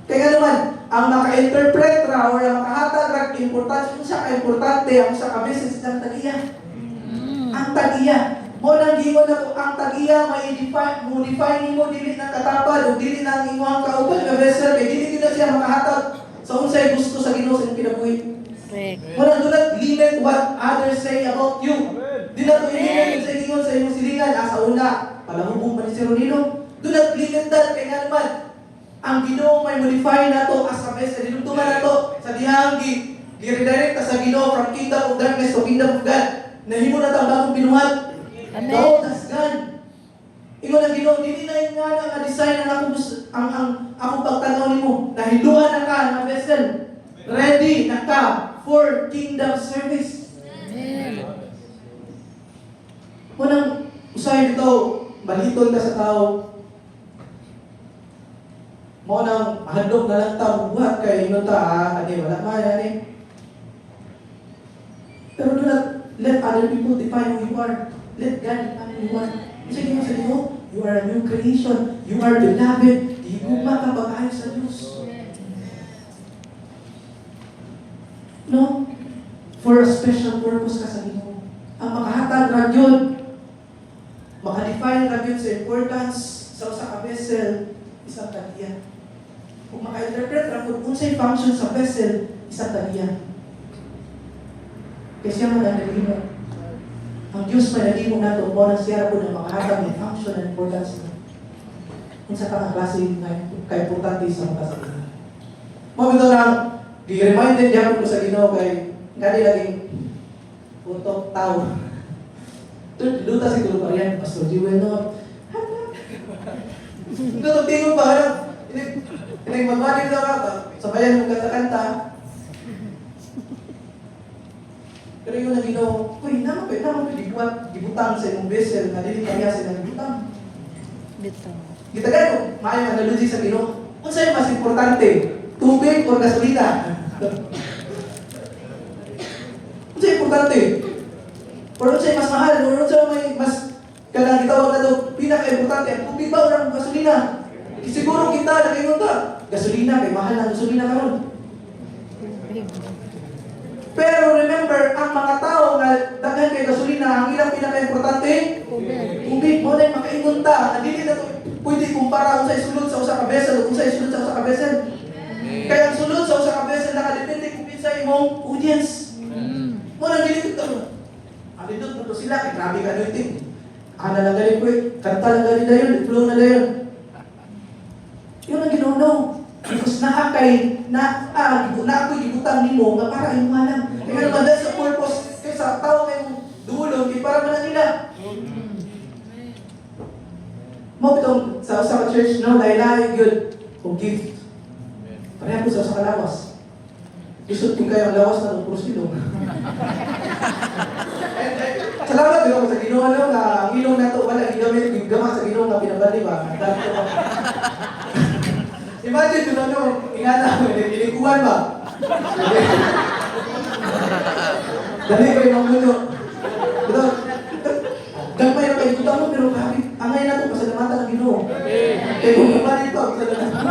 Kaya naman, ang maka-interpret ra o ang makahatag ra importansya, kung siya ka-importante, ang usa ka vessel sa tagiya. Ang tagiya. Mo nang giingon ako, ang tagiya mo-define mo dili na katapad o dili na ang imong kauban nga vessel, kay dili na siya makahatag sa unsay gusto sa Ginoo sa kinabuhi. Correct. Wala do not limit what others say about you. Di na to i-limit sa ingon sa imong silingan. Sa una, palahubog man ni si Ronino. Do not limit that. Kaya nga naman, ang Ginoo may modify nato as a vessel. Dinugtungan nato sa dihang gi-redirect sa Ginoo from kingdom of darkness to kingdom of God. Nahimo na tang bagong binuhat. Amen. Nautasgan. Ingon ang Ginoo, dili na nga nga design ang akong pagtanaw nimo. Nahiluan na ka nga vessel. Ready na ka for kingdom service. Amen. Munang usahay dito, baliton ka sa tao. Mo nang handog na lang ta buhat kay ino ta ani wala man ani. Pero do not let other people define who you are. Let God define who you are. Sige mo sa iyo, you are a new creation. You are beloved. Higugma ka pag-ayo sa Diyos. No? For a special purpose ka sa Ginoo. Ang makahatag ra yun, maka-define ra yun sa importance sa usa ka vessel, isang talian. Kung maka-interpret ra kung unsay function sa vessel, isang talian. Kaya siya man ang nalimo. Ang Diyos man nalimo nato, mo na siya po na makahatag ng function and importance na. Kung sa kang klase na ka-importante sa mga kasabihan. Mga bito lang, gi-reminded niya ko sa Ginoo kay kani laging utok tao. Luta si Tulo Parian, Pastor Jewel, no? Ito, tingog ba? Inig magwaling na ka, sabayan mo kanta-kanta. Pero yun ang Ginoo, uy, naman pa gibutang sa imong vessel na dili kaya sa gibutang. Dito. Gitagan ko, maayong analogy sa Ginoo. Unsay mas importante, tubig o gasolina? Unsay importante? Or unsay mas mahal? Or unsay may mas kanang gitawag na ito, pinaka-importante, ang tubig ba o ang gasolina? Siguro kita, nakaingon ka, gasolina, kay mahal ng gasolina karon. Pero remember, ang mga tao na daghan kay gasolina, ang ilang pinaka-importante, tubig. Mo na makaingon ta, dili na to pwede kumpara unsay sulod sa usa ka vessel, unsay sulod sa usa ka vessel. Kaya ang sulod sa usa ka vessel nakadepende kung kinsa imong audience. Mo na dili to. Alidot mo to sila, kay grabe ka anointing. Ana lang galing ko, kanta lang galing dayon, flow na dayon. Yun ang ginuno. Because na ako'y gibutang nimo nga para imong alam. Kaya naman dahil sa purpose, kaya sa tao kayong dulo, kaya para man nila. Mo bitong sa usa ka church, no, lahi-lahi yun, kung gift. Pareha ko sa usa ka lawas. Gusto kong kayo ang lawas na ng prosilo. Salamat din ako sa Ginoo no, nga ang ilong na ito, wala gigamit, yung gama sa Ginoo nga pinabali ba? Imagine yun ano, ingana mo, inikuhan ba? Dali ko yung mundo. Ito, gagmay na kayo mo, pero grabe, angay na ito, pasalamatan ng Ginoo. Kaya kung kapalin pa, pasalamatan.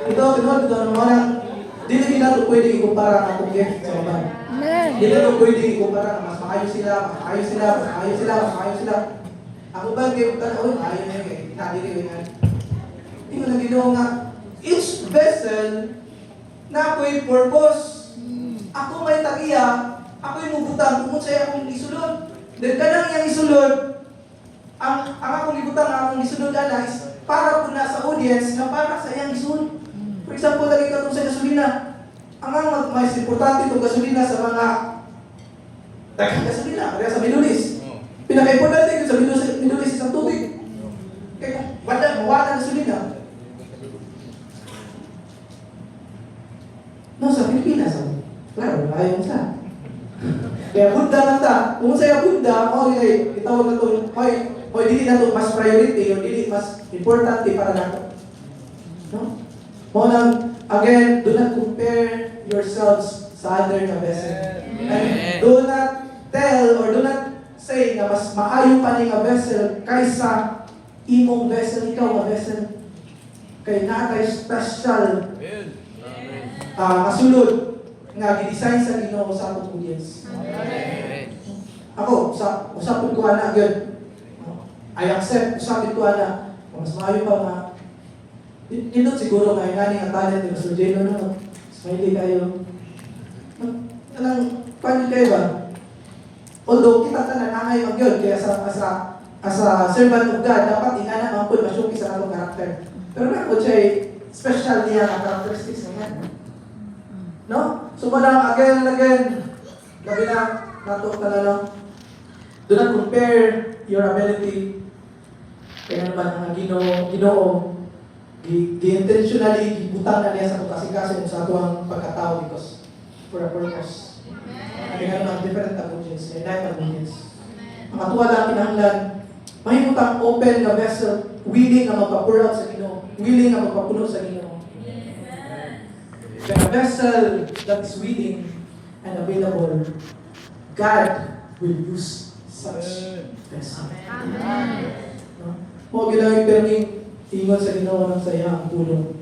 Ito, mga dili na ito pwede ikumpara ng akong gift sa mga. Dili na ito pwede ikumpara na mas maayos sila. Ako ba, kayo tanong, ayaw na yun, inadili ko yan. Tingnan na Ginoo nga, each vessel na ako'y purpose. Ako may tagiya, ako'y mubutang, kung sa'yo akong isulod. Dahil kanang iyang isulod, ang akong ibutang na akong isulod is para po na sa audience na para sa iyang isulod. For example, lagi ka itong sa gasolina. Ang mas importante itong gasolina sa mga dagang gasolina, kaya sa Middle Pinaka-importante yun sa Middle East isang tubig. Kaya kung mawala gasolina, no, sa Pilipinas, claro, ayaw mo sa. Kaya Buddha lang ta. Kung sa'yo Buddha, itawag na ito, dili na ito mas priority, o dili mas importante para na ito. No? Mo lang, again, do not compare yourselves sa other na vessel. And do not tell or do not say na mas maayo pa ni nga vessel kaysa imong vessel, ikaw nga vessel. Kay natay special masulod nga gi-design sa Ginoo sa atong audience. Ako, usapon ko ana gyud. I accept usapin ko ana. Mas maayo pa nga. Dito siguro nga ngani nga talent ni Pastor Jeno no. Smiley kayo. Kanang paano kayo ba? Although kita tanan angay magyud kaya sa as a servant of God, dapat ingana man po masyuki sa atong karakter. Pero na po siya special niya na characteristics niya. No? So manang again and again, labi na nato ka na lang. Do not compare your ability kaya naman ang Ginoo gi-intentionally gibutang na niya sa kasing-kasing sa atong pagkatao because for a purpose. Kaya naman different approaches, different approaches. Ang atuwa lang kinahanglan, mahimutang open na vessel, willing na magpa-pour out sa Ginoo, willing na magpapuno sa Ginoo. When a vessel that is willing and available, God will use such vessel. No? Mo ginawin perming ingon sa Ginoo ng sayang tulong.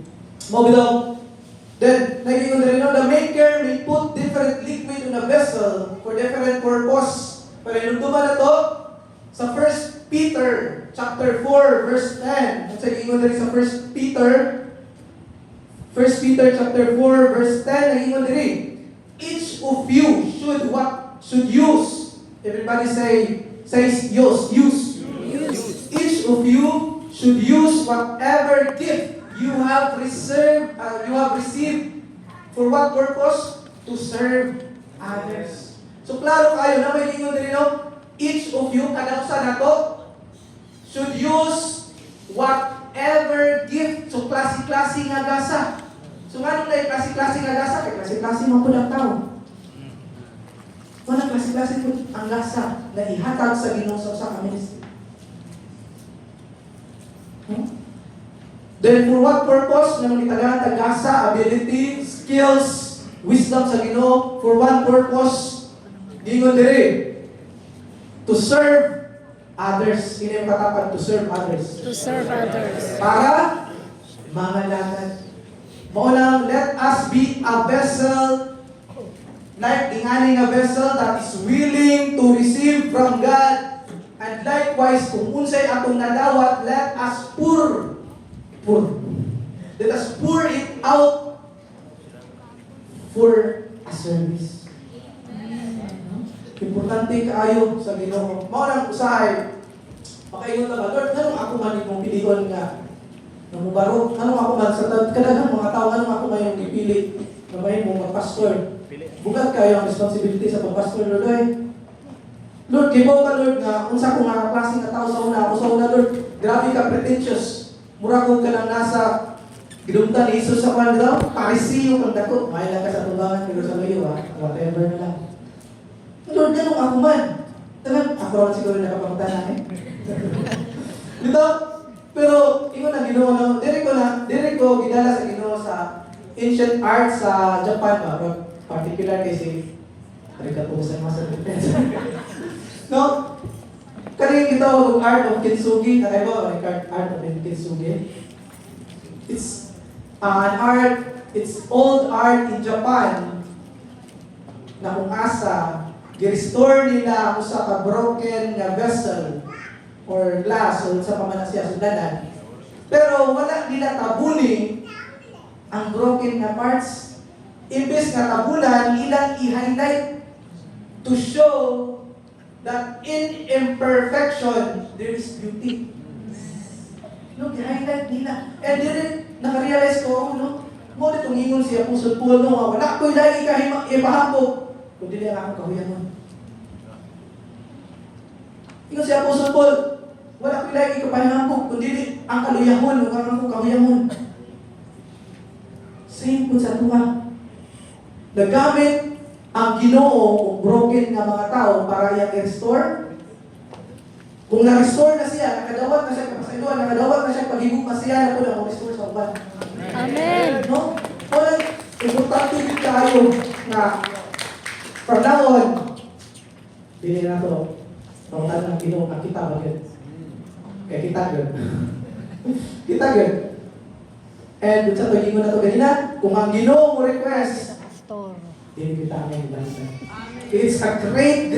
Mo bilang then naging rin the maker may put different liquid in a vessel for different purpose. Pero inugtuman na to sa 1 Peter chapter 4 verse 10. At sa ingon rin sa 1 Peter chapter 4 verse 10 naging rin each of you should use. Everybody says use. Each of you should use whatever gift you have received for what purpose? To serve others. So klaro kayo na may ingon din each of you kadausa nato should use whatever gift. So klase-klase nga gasa. So nga nung klase-klase nga gasa, kay klase-klase man pud ang tao. Wala klase-klase pud ang gasa na ihatag sa Ginoo sa usa ka ministry. Then for what purpose? Naman itagahan tagasa, ability, skills, wisdom sa Ginoo for one purpose. Gingon diri to serve others. Ini ang katapat, to serve others. To serve others. Para mangalangad. Mao lang, let us be a vessel like ingani nga vessel that is willing to receive from God. And likewise, kung unsay atong nadawat, let us pour. Let us pour it out for a service. Importante kaayo sa Ginoo. Mao nang usahay. Makaingon ta ba, Lord, anong ako man imong pilion nga namubaro? Anong ako man sa kadaghang mga tao, anong ako man yung ipili na may mo magpastor? Bugat kayo ang responsibility sa pagpastor, Lord ay. Lord, gibaw ka, Lord, nga unsa ko nga klase nga tao sa una, ako sa una, Lord, grabe ka pretentious. Mura ko ka lang nasa gidumtan ni Jesus sa kwan daw, parisiyo kang dako. May lang ka sa tubangan, pero sa layo, whatever na lang. Lord, ganun ako man. Tagal, ako rin siguro nakapagtanan Dito, pero, ingon na Ginoo na, dire ko gidala sa Ginoo sa ancient art sa Japan ba, particular kasi, harika po sa mga sa no? Kaya gitawag ang art of kintsugi. Nakaya ba ang art of kintsugi? It's an art, it's old art in Japan na kung asa, gi-restore nila kung sa ka-broken na vessel or glass o sa pamanasya sundanan. Pero wala nila tabuni ang broken na parts. Imbes na tabunan, ilang i-highlight to show that in imperfection, there is beauty. No, i-highlight nila. And then, nakarealize ko, no? Mo ditong ingon si Apostol Paul, no? Wala ko'y lagi ipahambog. Kundi lang akong kahuyangon. Ingon si Apostol Paul, wala ko'y lagi ipahambog, kundi ang kaluyahon, wala akong kahuyangon. Same po sa tuwa. Nagamit ang Ginoo o broken na mga tao para i-restore. Kung na-restore na siya, nakadawat na siya kapasailuan, nakadawat na siya paghigog na siya na po na restore sa uban. Amen. No? Kung importante din tayo na from now on, hindi na ito, nautan ng Ginoo, nakita ba yun? Kaya kita yun. Kita yun. And sa pag-ingon na ito ganina, kung ang Ginoo mo request, Pastor. hindi kita ang ibalisa. It's a great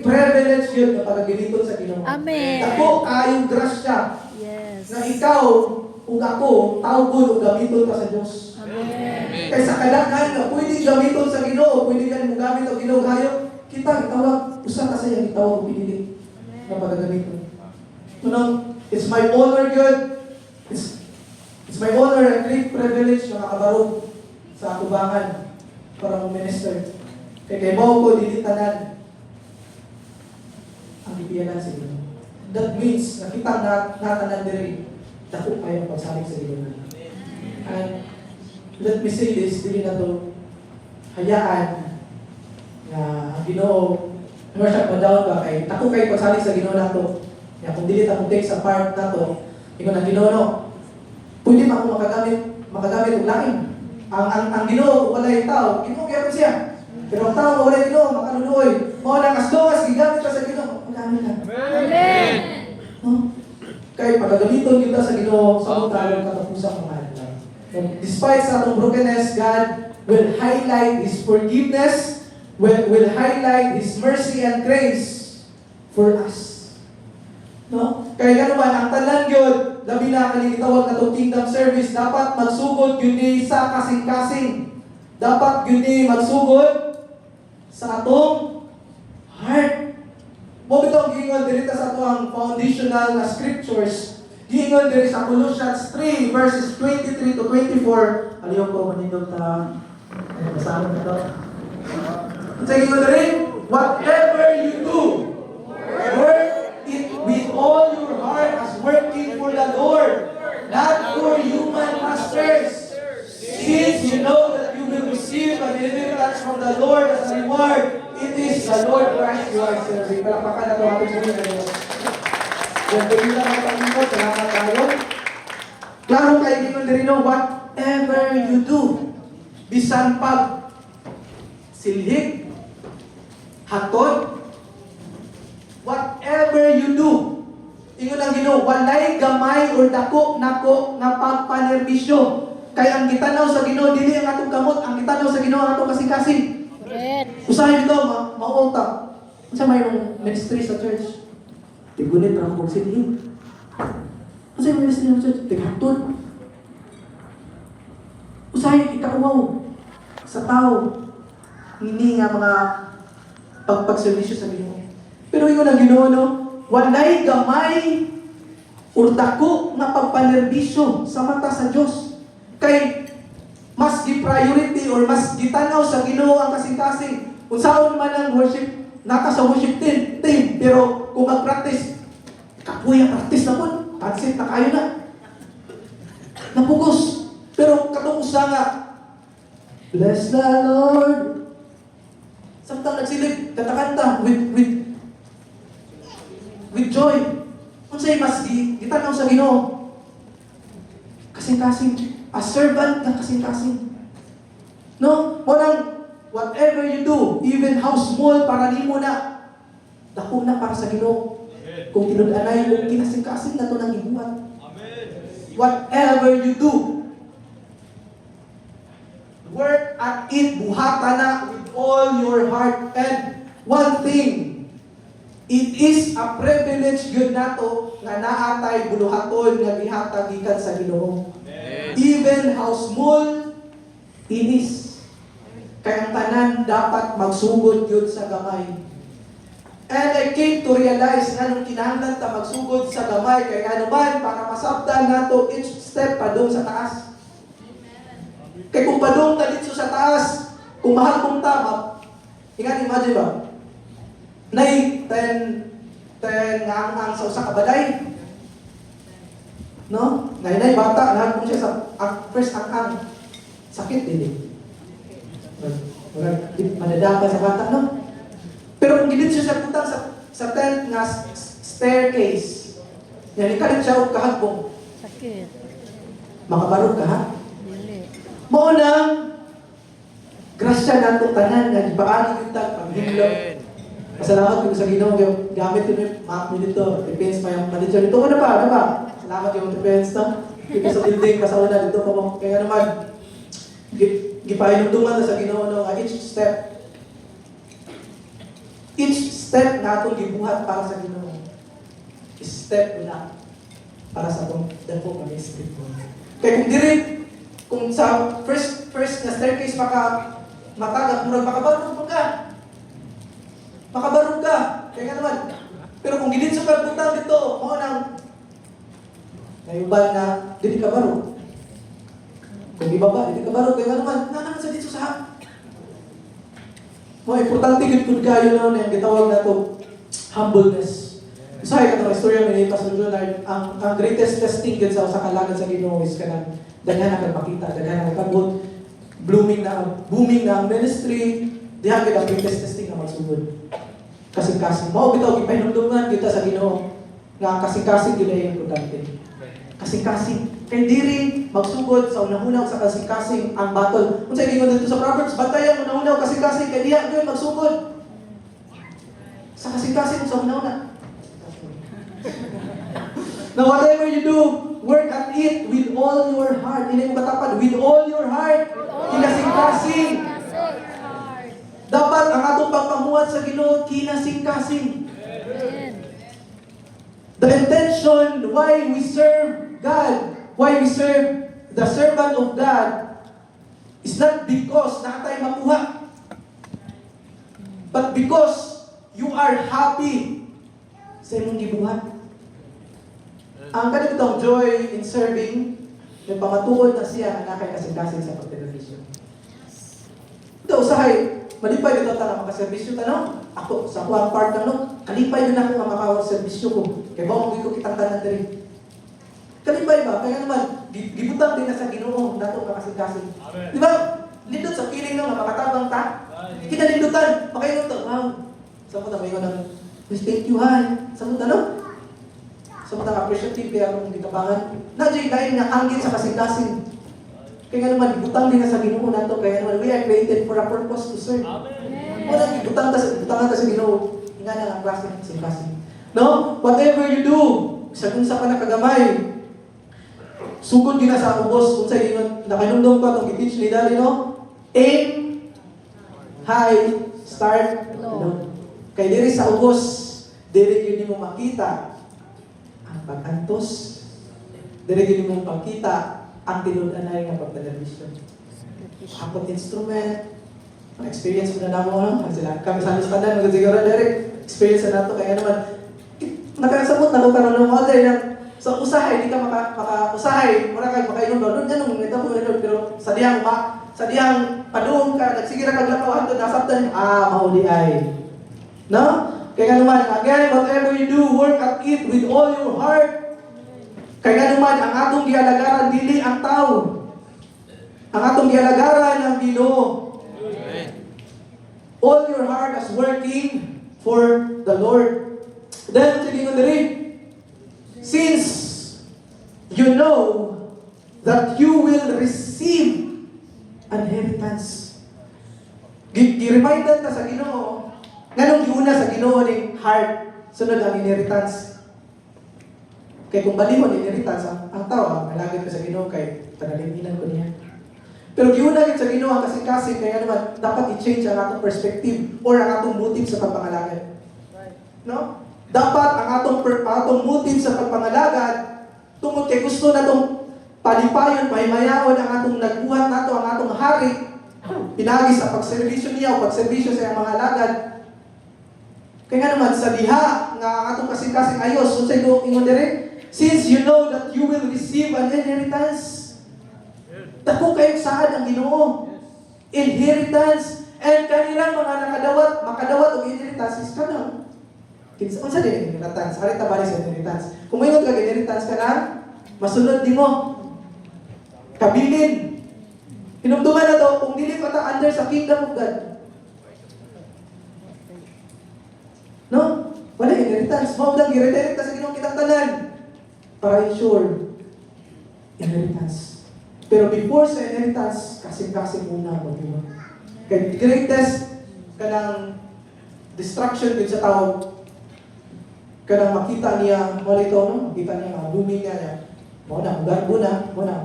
privilege yun na pag-giliton sa Ginoo. Amen. Ako, kayong grasya Yes. na ikaw, kung ako, tawgon o gamiton ka sa Diyos. Amen. Kaysa kadaghan na pwede gamiton sa Ginoo, pwede ka mo gamit ang Ginoo, kita, itawag, usa ka sa iya, itawag o pinili na pag-gamiton. It's my honor, God. It's my honor and great privilege na makabarog sa atubangan para mag-minister. Kaya mo ko dilitanan ang ipiyanan sa Ginoo. That means, nakita natanan diri, dako kayo pagsalig sa Ginoo. And let me say this, dili na to hayaan na ang Ginoo, worship mo daw ba kay dako kayo pagsalig sa Ginoo nato. Kaya kung dili ta mo take sa part nato, ingon ang Ginoo no. Pwede ba ako makagamit og lain? Ang Ginoo walay tao, Ginoo kaya siya. Pero ang tao walay Ginoo, makanunoy. Mao na kasloas gigamit ka sa Ginoo, magamit ka. Amen. No? Kaya pagagamiton kita sa Ginoo sa tayo katapusang mga adlaw. Despite sa atong brokenness, God will highlight His forgiveness, will highlight His mercy and grace for us. No? Kaya ganuman, ang tanan yun, labi na kanilitawag na itong kingdom service, dapat magsugod yun sa kasing-kasing. Dapat yun magsugod sa atong heart. Mo bitong giingon diri sa atong foundational na scriptures. Giingon diri sa Colossians 3 verses 23 to 24. Aliyo ko manindog ta basahan nito. Sa giingon diri, whatever you do, work it with all your heart as working for the Lord, not for human masters. Since you know that you will receive an inheritance from the Lord as a reward, it is the Lord Christ you are serving. Palakpakan na ito ating muli na Diyos. Yan, pwede lang ang panginoon. Salamat tayo. Klaro kayo gingon din no, whatever you do, bisan pag silhig, hatod, whatever you do, ingon ang Ginoo, walay gamay or dako nako nga pagpanerbisyo. Kaya ang gitanaw sa Ginoo dili ang atong kamot, ang gitanaw sa Ginoo ang atong kasing-kasing. Correct. Usahay dito, mauutak. Unsa may ministry sa church? Tigulit ra ko silhig. Unsa may ministry sa church? Tigatod. Usahay ikauwaw sa tao. Hindi nga mga pagpagservisyo sa Ginoo. Pero ingon ang Ginoo no, walay gamay or dako nga pagpanerbisyo sa mata sa Dios. Kay mas gi-priority or mas gitanaw sa Ginoo ang kasing-kasing. Unsaon man ang worship, naka sa worship team, pero kung mag-practice, kapuya practice na po, pansit na kayo na. Napugos. Pero katong usa nga, bless the Lord. Samtang nagsilid, katakanta with joy. Unsay mas gitanaw sa Ginoo? Kasing-kasing. A servant na kasing-kasing. No? Walang, whatever you do, even how small, para nimo na, dako na para sa Ginoo. Kung kinudanay mo, kinasing-kasing na ito nang ibuhat. Whatever you do, work at it, buhata na with all your heart. And one thing, it is a privilege yun nato nga naatay buluhaton nga gihatag gikan sa Ginoo. Even how small it is. Kaya ang tanan dapat magsugod yun sa gamay. And I came to realize nga nung kinahanglan ta magsugod sa gamay, kaya nga naman para masabtan nato each step padung sa taas. Kaya kung padung ta dito sa taas, kung mahal kong tama, imagine ba? Nay, 10 nga ang sa usa ka baday. No? Ngayon bata, lahat mo siya sa first ang sakit din. Madadapa sa bata, no? Pero kung gilid siya sa putang sa tent nga staircase, yan, ikalit siya o kahagbong. Sakit. Makabarog ka, ha? Dili. Maunang, grasya na itong tanan nga ipaagi yung tag paghimlog. Pasalamat ko sa Ginoo, gamit ko yung map mo dito. Depends pa yung manager dito. Ano ba? Salamat yung defense na. Dito sa building, kasauna dito pa mo. Kaya naman, gipahinumduman na sa Ginoo no, each step na itong gibuhat para sa Ginoo. Step na para sa itong dako ministry ko. Kaya kung sa first na staircase matagat, murag makabarog ka. Kaya nga naman, Pero kung gilid sa pagbutang dito, mo nang nayuban na dili ka baro. Kung di ba dili ka baro, kaya naman, naman sa dito sa mo, importante gid pud kayo no, na gitawag na to humbleness. Usahay ka itong istorya ni Pastor Leonard, ang greatest testing gid sa usa ka lagad sa Ginoo is kanang daghan na magpakita, daghan na magkabot, booming na ang ministry, diha gid ang greatest testing na magsugod. Kasing-kasing. Mao bitaw gipahinumduman kita sa Ginoo nga kasing-kasing gid ay importante. Kasing-kasing. Kay diri magsugod sa unang-unang sa kasing-kasing ang battle. Unsa gingon dito sa Proverbs, bantayan unang-unang kasing-kasing kay diha gyud magsugod. Sa kasing-kasing sa unang-unang. Now whatever you do, work at it with all your heart. Ini mo katapad, with all your heart. Kinasing-kasing. Dapat ang atong pagpamuhat sa Ginoo kinasing-kasing. The intention why we serve God, why we serve the servant of God, is not because natay makuha, but because you are happy sa imong gibuhat. Ang kanitong joy in serving, may pamatuod na siya na kay kasing-kasing sa pagtelevision. Ito, usahay, malipay dito ta makaserbisyo ta no? Ako, sa ako ang part no? Kalipay din ako nga makawag serbisyo ko. Kaya ba ko kitang tanan diri. Kalipay ba? Kaya naman, gibutang din na sa Ginoo nato makasing-kasing. Di ba? Nindot sa feeling nga makatabang ta. Kinalindutan, makaingon to. Wow. Sa mo na may ng thank you ha. Sa mo no? Sa mo na appreciative kaya akong gitabangan. Nadjay lain nga anggit sa kasing-kasing. Kaya naman, butang din na sa Ginoo nato. Kaya naman, we are created for a purpose to serve. Wala, butang ta sa Ginoo. Nga na ang klase ng kasing-kasing. No? Whatever you do, sa kung sa panakagamay, sugod din na sa ubos. Kung sa inyo, nakanundong ko itong i-teach ni Daddy, no? Aim, high, start, low. Kaya diri sa ubos, diri yun mo makita ang pag-antos. Diri yun mo makita ang tinunanay ng pagtelevision. Akot instrument, ang experience mo na naman mo, kami sa alustanan, magsiguro direct, experience na nato, kaya naman, nakasabot na ko karon ng mga day sa usahay, di ka maka-usahay, mura kang makainom doon, ganun, ito mo rin, pero sa diyang padoon ka, nagsigira kang lapawan doon, nasabtan, mahuli ay. No? Kaya naman, again, whatever you do, work at it with all your heart. Kaya naman, ang atong gialagaran, dili ang tao. Ang atong gialagaran ang Ginoo. All your heart is working for the Lord. Then, sige nga diri, since you know that you will receive an inheritance. Gi-remindan ta sa Ginoo, nganong giuna sa Ginoo ning heart, sunod ang inheritance. Kaya kung balihon inheritance, ang tao, malagad ka sa Ginoo kay panalinginan ko niya. Pero giuna gid sa Ginoo ang kasing-kasing, kaya naman dapat i-change ang atong perspective or ang atong motive sa pagpangalagad. No? Dapat ang atong motive sa pagpangalagad tungod kay gusto natong palipayon, pahimayaon ang atong nagbuhat nato, ang atong hari, pinagi sa pagserbisyo niya o pagserbisyo sa mga alagad. Kaya naman sa diha nga ang atong kasing-kasing ayos, unsay go ingon dire? Since you know that you will receive an inheritance. Dako kayo saad ang Ginoo. Inheritance. And kanilang mga makadawat og inheritance is kanang unsa din inheritance? Hari ta bali sa inheritance. Kung mayroon ka inheritance ka na, masunod di mo. Kabilin. Hinumduman na to, kung dili pa ta under sa kingdom of God. No? Wala inheritance. Mao lang i-redirect sa Ginoo kitang tanan para ensure inheritance. Pero before sa inheritance, kasing-kasing muna mo, di ba? Kaya greatest kanang distraction din sa tao, kanang makita niya, wala ito, no? Makita niya, booming niya, muna, garbo na, muna.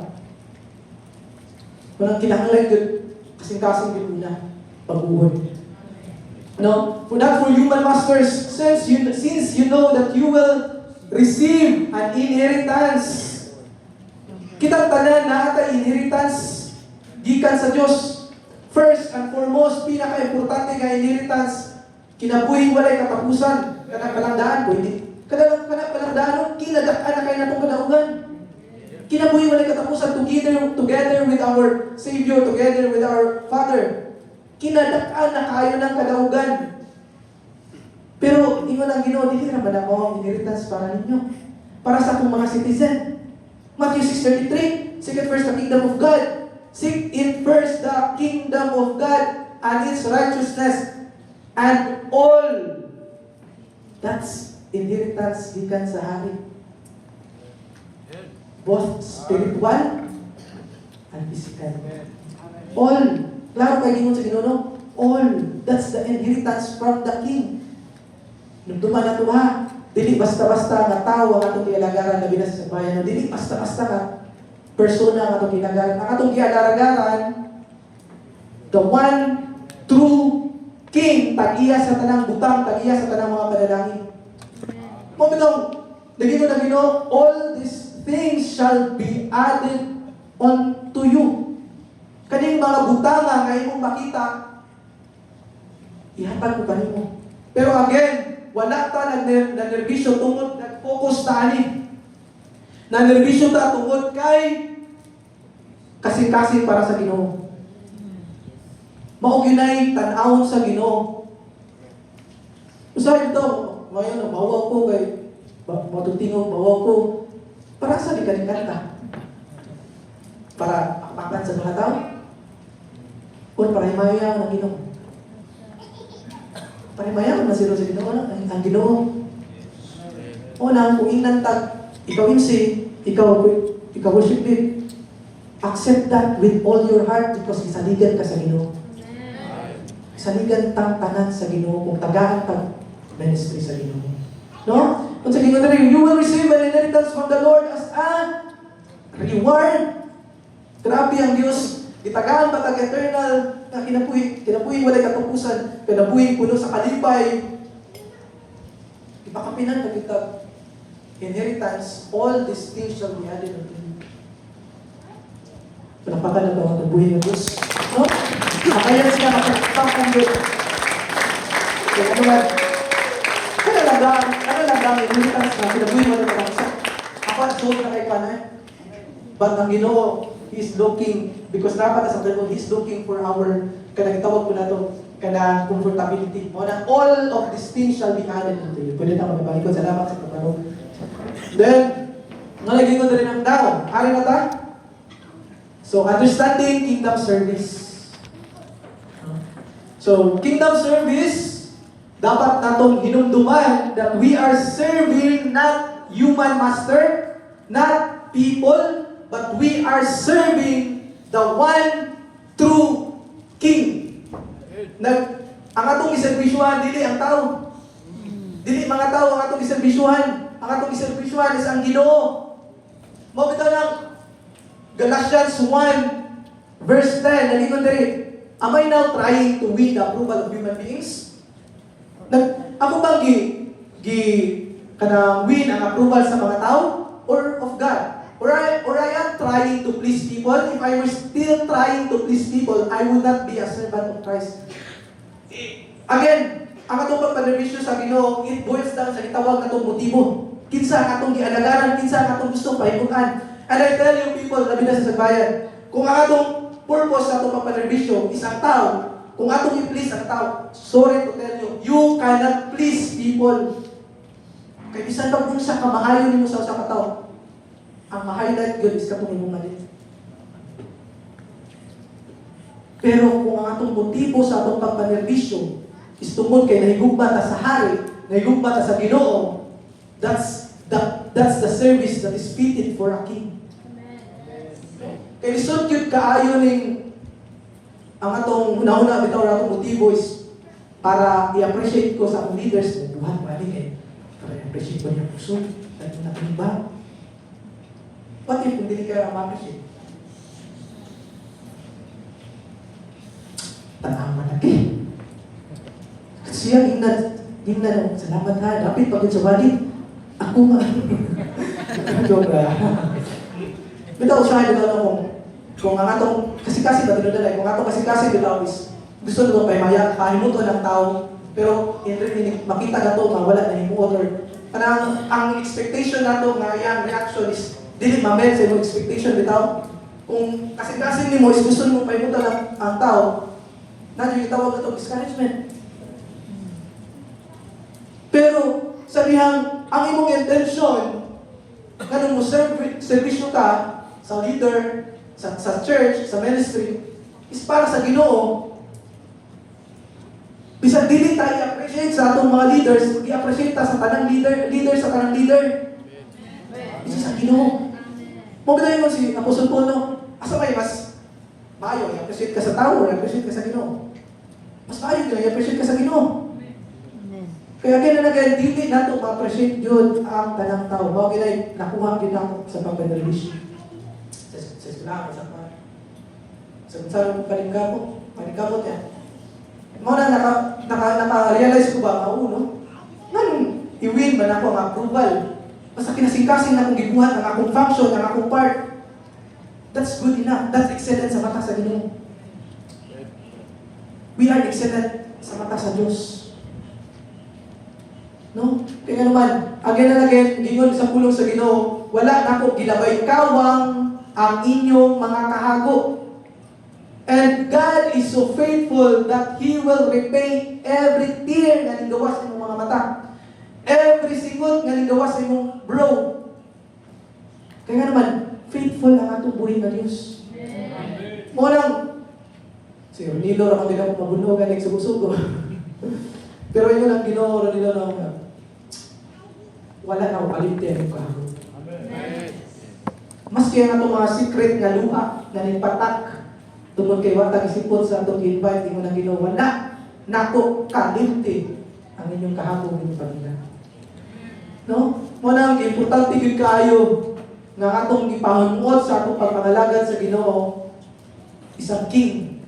Munang kinahanglan yun, kasing-kasing din muna, pag-uod. No? For that, for human masters, since you know that you will receive an inheritance, kitang tanan na ata inheritance gikan sa Dios. First and foremost, pinaka-importante nga inheritance, kinabuhing walay katapusan. Kana palangdaan, pwede. Kana palangdaan, kinadak-an na kayo na itong kadaugan. Kinabuhi wala katapusan together with our Savior, together with our Father. Kinadak-an na kayo ng kadaugan. Pero, ingon ang Ginoo, dili ra ba na mo ang inheritance para ninyo? Para sa akong mga citizen. Matthew 6:33, seek it first the kingdom of God. Seek it first the kingdom of God and its righteousness, and all that's inheritance gikan sa hari. Both spiritual and physical. All. Klaro kayo gingon sa Ginoo, no? All. That's the inheritance from the King. Nung duman na ito ha, dili basta-basta nga tao ang atong gialagaran na binas sa bayan. Dili basta-basta nga persona ang atong gialagaran. Ang atong gialagaran, the one true King, tag-iya sa tanang butang, tag-iya sa tanang mga panalangin. Mamitong, naging mo na Ginoo, all these things shall be added unto you. Kaning mga butanga nga imong makita, ihatag ko kanimo. Pero again, wala ta nagnerbisyo tungod, nag-focus ta ani. Nanerbisyo ta tungod kay kasing-kasing para sa Ginoo. Mao ginay tan-awon sa Ginoo. Usahay ito, ngayon bawaw ko kay matutingog bawaw ko. Para sa likalikan para akpakan sa mga tao. O para himayaw ng Ginoo. Panimayaw na sila sa Ginoo, ang Ginoo. O na, kung inantag, ikaw imsi, ikaw worship it. Accept that with all your heart because isaligan ka sa Ginoo. Isaligan tang tanan sa Ginoo kung tagaan tag ministry sa Ginoo. No? Kung sa Ginoo na rin, you will receive an inheritance from the Lord as a reward. Grabe ang Diyos. Itagaan ba tag eternal na kinabuhi walay katapusan, kinabuhi puno sa kalipay. Ipakapinan na kita inheritance, all these things shall be added unto you. Panapakan na ba ang nabuhi ng Diyos? No? Kaya siya nakapagpapang Diyos. Kaya ano man, kaya lang inheritance na kinabuhi mo na malangsa. Ako at soul na kay Panay. But ang Ginoo, He is looking, because dapat sa Bible, He is looking for our, kanang itawag ko na ito, kanang comfortability. Mo na all of these things shall be added unto you. Pwede na magbalikod. Salamat sa pagkano. Then, nalagay ko na rin ang tao. Ari na ta? So, understanding kingdom service. So, kingdom service, dapat natong hinumduman that we are serving not human master, not people, but we are serving the one true King. Ang atong iserbisyuhan, dili ang tao. Dili mga tao ang atong iserbisyuhan. Ang atong iserbisyuhan is ang Ginoo. Mabitaw lang, Galatians 1, verse 10, nalingon diri, am I now trying to win the approval of human beings? Ako bang kanang win ang approval sa mga tao? Or of God? Or I am trying to please people. If I were still trying to please people, I would not be a servant of Christ. Again, ang atong pagpanerbisyo sa Ginoo, it boils down sa itawag natong motibo. Kinsa ang atong gialagaran, kinsa ang atong gusto pahimutan. And I tell you people, labi na sa sagbayan, kung ang atong purpose sa atong pagpanerbisyo is ang tao, kung atong i-please ang tao, sorry to tell you, you cannot please people. Kaya bisan pa kung sa kamahayon mo sa usa ka tao, ang ma-highlight yun is katong imong mali. Pero kung ang atong motibo sa atong pagpanerbisyo is tungod kay nahigugma ta sa hari, nahigugma ta sa Ginoo, that's the service that is fitted for a king. Kaya lisod yun kaayo ning ang atong una-una bitaw na atong motibo is para i-appreciate ko sa akong leaders. Buhat mali eh. Para i-appreciate ko niya puso. Dahil natin ba? What if hindi ka ma-appreciate? Tanaman na kayo. Kasi yung ingnan, salamat ha, dapat pagod sa balik. Ako nga. Joke na. Bitaw usahin dito na kung ang atong kasi ba tinudalay, kung atong kasi is gusto nito pa himuto ng tao Pero makita na to nga wala na himuot or kanang ang expectation nato nga yang reaction is dili ma-met sa imong expectation bitaw. Kung kasing-kasing nimo is gusto mo paimutan ang tao, na yung tawag na to discouragement. Pero sabihang ang imong intention kanang mo servisyo ka sa leader, sa church, sa ministry is para sa Ginoo. Bisag dili tayo i-appreciate sa atong mga leaders, i-appreciate ta sa tanang leader sa tanang leader. Isa sa Ginoo. Mo ba mo si Apostol Paulo? Asa may mas maayo i-appreciate ka sa tao, i-appreciate ka sa Ginoo. Mas maayo ka i-appreciate ka sa Ginoo. Amen. Kaya kinalagay dili nato ma-appreciate jud ang tanang tao. Mao ginay nakuha gid ako sa pagpanervisyon. Sa eskwelahan sa pa. Sa paningkamot yan. Mo na naka-realize ko ba mauno? Nganong i-win man ako ang approval? Basta kinasingkasing na akong gibuhat ang akong function, ang akong part. That's good enough. That's excellent sa mata sa Ginoo. We are excellent sa mata sa Diyos. No? Kaya naman, again and again, gingon sa pulong sa Ginoo, wala na ko gilabay kawang ang inyong mga kahago. And God is so faithful that He will repay every tear na ninggawas sa imong mga mata. Every singot nga ninggawas sa imong bro. Kaya naman, faithful ang atong buhay na Diyos. Mo lang, si Ronilo ra man din ako mabunugan nagsugo-sugo. Pero yun ang Ginoo nila na wala na akong kalimtihan yung kahago. Maski ang atong mga secret nga luha na nipatak tungkol kay watang isipon sa atong invite mo na Ginoo wala nako kalimti ang inyong kahapon ng pamilya. No? Mo na ang importante gyud kaayo nga atong gipahimuot sa atong pagpangalagad sa Ginoo isang king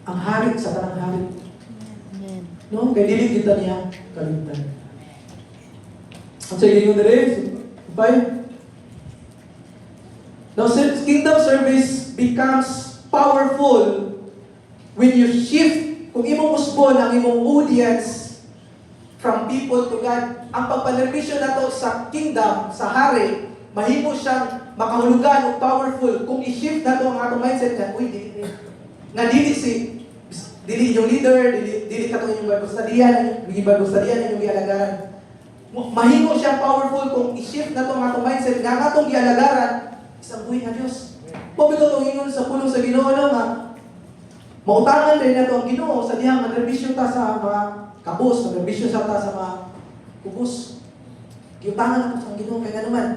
ang hari sa tanang hari. Amen. No? Kaya dili kita niya kalimtan. Ang sa inyo dire, now, kingdom service becomes powerful when you shift, kung imong usbon ang imong audience from people to God. Ang pagpanervisyo na to sa kingdom, sa hari, mahimo siyang makahulugan o powerful kung i-shift na to ang atong mindset na, uy, dili yung leader, dili ka to yung bagustadian, yung gialagaran. Mahimo siyang powerful kung i-shift na to ang atong mindset nga atong gialagaran isang buhay na Diyos. Pabito itong ingon sa pulong sa Ginoo nga mautangan rin na ito ang Ginoo sa diyang manerbisyo ta sa mga kabos, manerbisyo sa ta sa mga kubos. Giutangan ako sa Ginoo kaya naman.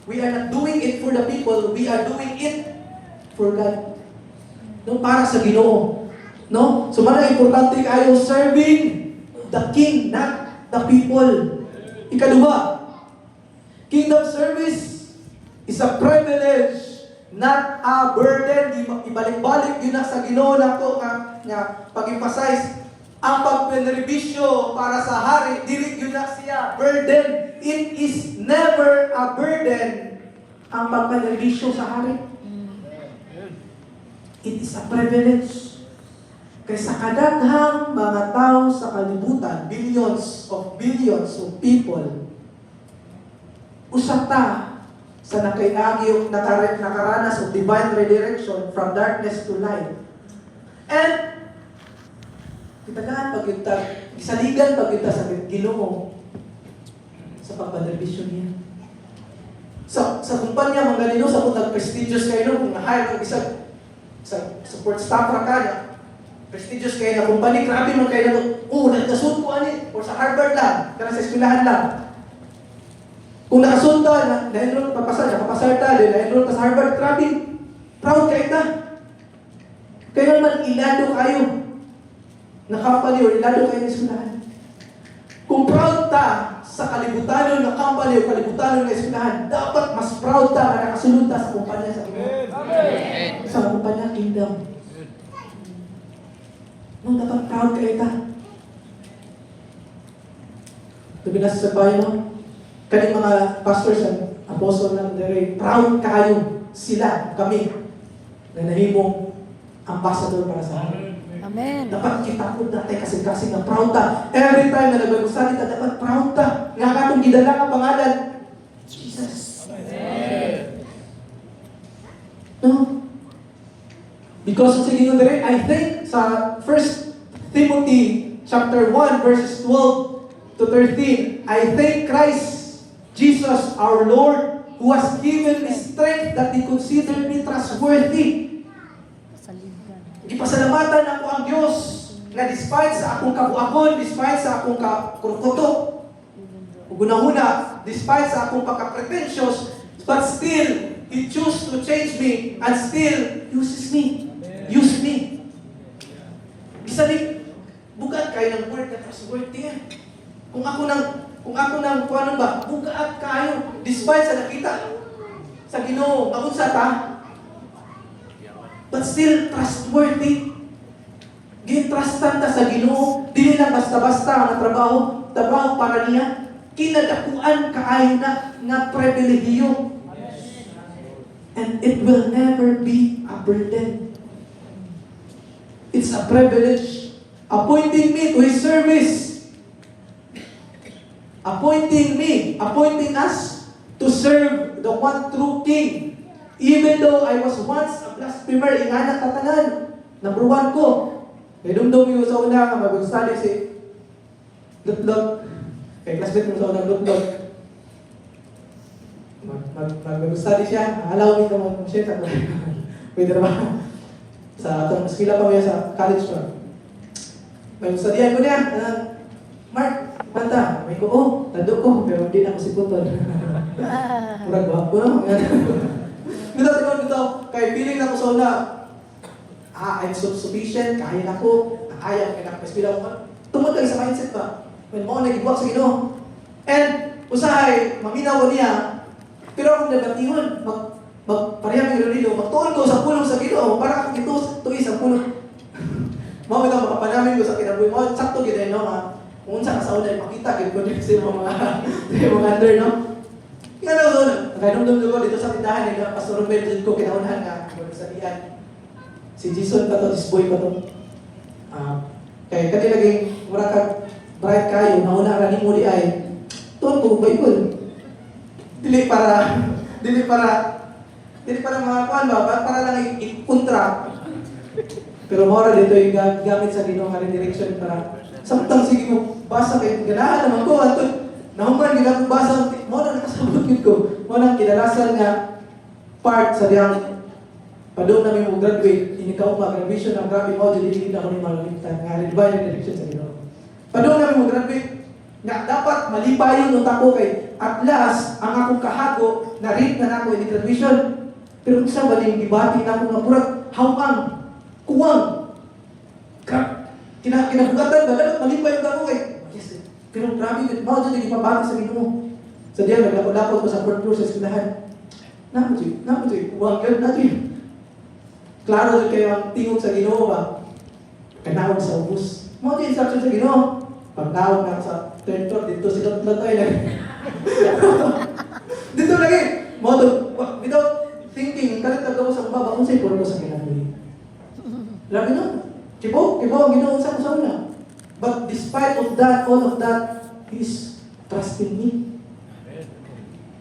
We are not doing it for the people, we are doing it for God. No, para sa Ginoo. No? So man importante kayo serving the King, not the people. Ikaduha, kingdom service is a privilege, not a burden. Ibalik-balik yun na sa Ginoo na ko nga pag-emphasize. Ang pagpenerbisyo para sa hari, dili yun na siya burden. It is never a burden ang pagpenerbisyo sa hari. It is a privilege. Kaysa kadaghang mga tao sa kalibutan, billions of people, usata sa nakaranas of divine redirection from darkness to light. And kitagaan pag yun isaligan pag yun sa Ginoo sa pagpanerbisyo niya. Sa kumpanya, mga ganino, sa kung nag-prestigious kayo, kung na-hire kong isang sa support staff ra ka, prestigious kayo na kumpanya, grabe mo kayo na nagkasun ko ani, or sa Harvard lang, kaya sa eskwelahan lang. Kung nakasunta, na-enroll, napapasar ta, na-enroll ka sa Harvard, grabe, proud kayo na. Kaya naman, ilado kayo. Na-company o ilado kayo ng eskwelahan. Kung proud ta sa kalibutan na company o kalibutan na eskwelahan, dapat mas proud ta na nakasunod ta sa kumpanya sa Ginoo. Sa kumpanya, kingdom. Nung dapat proud kayo ta. Sabi na sa bayan, kaning mga pastors and apostle ng dere, proud kayo sila, kami, na nahimong ambassador para sa amin. Amen. Dapat kita po dati kasi nga proud ta. Every time na nagbagusan kita, dapat proud ta. Nga katong gidala nga pangalan, Jesus. No? Because sa Ginoo dire, I think sa 1 Timothy chapter 1 verses 12 to 13, I thank Christ Jesus our Lord who has given me strength that He considered me trustworthy. Pasaligan. Gipasalamatan ako ang Diyos na despite sa akong kabuakon, despite sa akong kakurkuto, uguna-una, despite sa akong pagka-pretentious, but still, He chose to change me and still uses me. Use me. Isa ni, bugat kayo ng word na trustworthy. Kung ako nang kuano ba, bugat kayo, despite sa nakita sa Ginoo, magunsa ta, but still trustworthy. Gintrustan ta sa Ginoo, dili lang basta-basta ang trabaho para niya. Kinadakuan kaayo na pribilehiyo. And it will never be a burden. It's a privilege. Appointing me to His service. Appointing us to serve the one true King. Even though I was once a blasphemer, ingana tatanan. Number 1 ko. Kaya dumdum yung sa una nga mag-study si Lutlot. Kaya classmate mo sa unang Lutlot. Mag-study siya. Allow me to mag-share. Pwede na ba? Sa atong skila pa sa college pa. Mag-studyan ko niya. Mark, banta. May ko, tando ko. Pero hindi na ako si Putol. Murag ba? Puno. Dito. Kaya feeling na ko sa una. I'm sufficient. Kaya na ko. Nakaya. Kaya nakapespila ko. Tungod kayo sa mindset ba? When mo nag-ibuak sa Ginoo. And usahay, maminaw ko niya. Pero akong nabatihon. Parehang yung rilo, magtuon ko sa pulong sa Ginoo para akong tuwi sa pulong. Mga ito, makapanamin ko sa kinabuhi mo, sakto gina no, kung unsa ka sa una, ipakita, gina ko mga under, no? Nga na ko, nakainumdum ko dito sa tindahan, nila, Pastor Romel, dito ko kinaunahan nga, sa diyan. Si Jason pa to, this boy pa to. Kaya kati naging mura ka, bright kayo, nauna ka ni mo di ay, tuon ko, Bible. Dili para mga kuan ba, para lang i-kontra. Pero mora dito yung gamit sa Ginoo nga direction para samtang sige mo basa kay ganahan naman ko ato. Nahuman gid ako basa mo na nakasabot gid ko. Mo nang kinalasan nga part sa diyang padung namin mo graduate, inikaw pa graduation ang grabe mo dili na ako ni malimtan nga divine direction sa Ginoo. Padung namin mo graduate nga dapat malipayon utak ko kay at last ang akong kahago na read na nako in graduation. Pero sa baling gibati na ako nga murag hawang kuwang. Kinabugatan ba? Dapat malipay yung ako eh. Yes, pero grabe yun. Mao dyan yung ipabati sa Ginoo. Sa diyan, naglapot-lapot ko sa fourth floor sa eskwelahan. Napo dyan. Kuwang yun natin. Klaro dyan kayo ang tingog sa Ginoo ba? Kanawag sa ubus. Mao dyan instruction sa Ginoo. Pagtawag na sa third floor, dito si Lot tayo lagi. Dito lagi. Mao dyan, without thinking, kalit nagdawa sa baba, kung sa'yo puro ko sa kinabuhi. Lagi na. Kibo ang Ginoo sa una. But despite of that, all of that, He's trusting me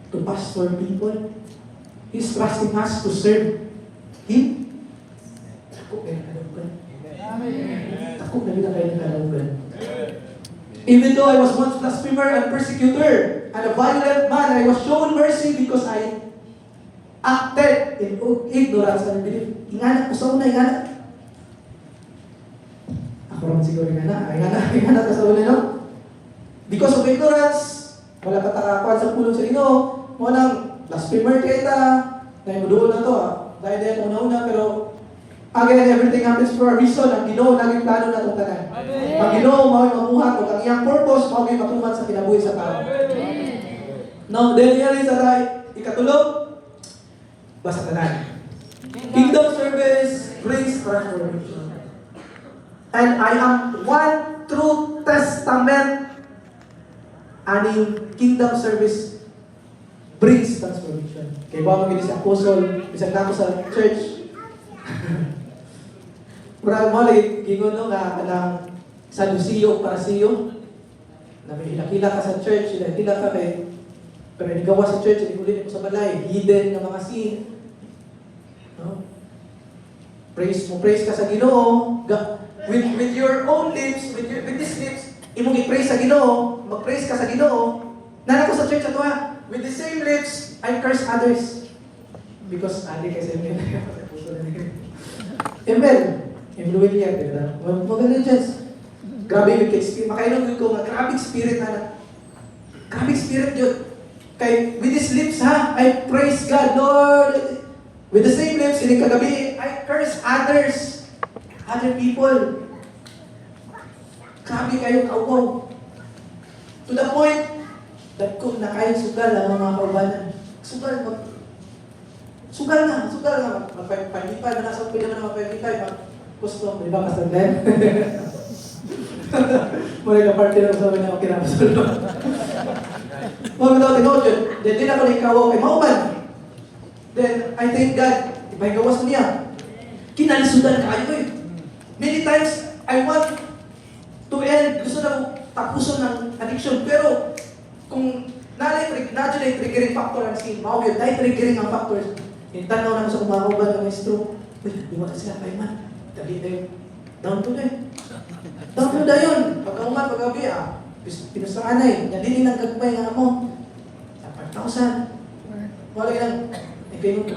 to pastor people. He's trusting us to serve Him. Takot kayo nakalugan. Takot na kita kayo nakalugan. Even though I was once blasphemer and persecutor and a violent man, I was shown mercy because I acted in ignorance and belief. Ingana ko sa una, ingana. Ako naman siguro ingana ka sa una, no? Because of ignorance, wala ka takakuan sa pulong sa Ginoo. Mo nang blasphemer kita, dahil mo doon na to, dahil una-una, pero again, everything happens for a reason. Ang Ginoo, naging plano na itong tanan. Ang Ginoo, maway mamuhat, o ang iyang purpose, maway matuman sa kinabuhi sa tao. Now, then yan is ikatulog, basta tanan. Kingdom service brings transformation. And I am one true testament aning kingdom service brings transformation. Kaya ba mo si Apostle, bisag na ako sa church. Murag mo lagi gingon no nga kanang Saduceo Paraseo na may hilakila ka sa church, hilakila ka kay pero higawa sa church, hindi mo sa balay, hidden nga mga sin. No? Praise ka sa Ginoo. With your own lips, with these lips, imong i-praise sa Ginoo, mag-praise ka sa Ginoo. Nana ko sa church ato ha. With the same lips, I curse others. Because andi kasi Emel. Emel. Emel yan, diba? Maganda dyan. Grabe yung experience. Makainom ko nga, grabe spirit na. Grabe spirit yun. Kay, with these lips ha, I praise God, Lord. With the same lips, ini kagabi, I curse others. Other people. Grabe kayo kauwaw. To the point that kung nakayang sugal ang mga kaubanan, sugal na. Magpapalipay na nasa pwede mo na magpapalipay. Gusto, di ba kasal na? Muna ka party na sa mga kinapasal. Mga bitaw, tinod yun. Then, din ako na ikaw kay Mauban. Then, I thank God. Iba'y gawas niya. Kinalisudan kayo eh. Many times, I want to end. Gusto na tapuson ng addiction. Pero, kung na-dyan triggering factor ang sin, mawag yun, dahil triggering ang factors. Tanaw naman sa kumakaban ng maestro. Wait, di ba sila kay man? Dali na yun. Down to na Down to na yun. Pagka-umat, pagka-gabi pinustangan na eh. Nandini ng gagmay nga mo. 5,000. Wala yan. Kayo.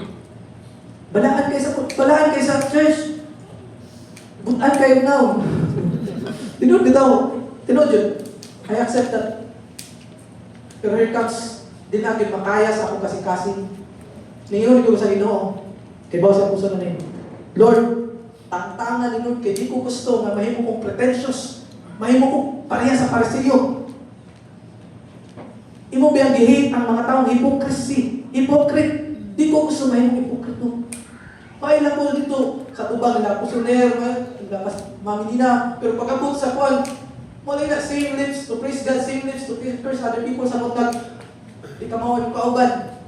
Balaan kayo sa church. Butan kayo now. Tinod yun. I accept that. Pero here comes, di na akin makaya sa akong kasing-kasing. Ningon ko sa Ginoo. Kay bawa sa puso na nito. Lord, tangtangan ninyo kay di ko gusto nga mahimo kong pretentious. Mahimo ko pareha sa Pariseo. Imo biyang gihate ang mga taong hypocrisy. Hypocrite. Di ko gusto mahimo hypocrite no. Paila ko dito sa tubang na pusoner, maminina. Pero pagkabot sa kwan, muli na same lips to praise God, same lips to curse other people sa mutag. Di ka mawag yung kauban.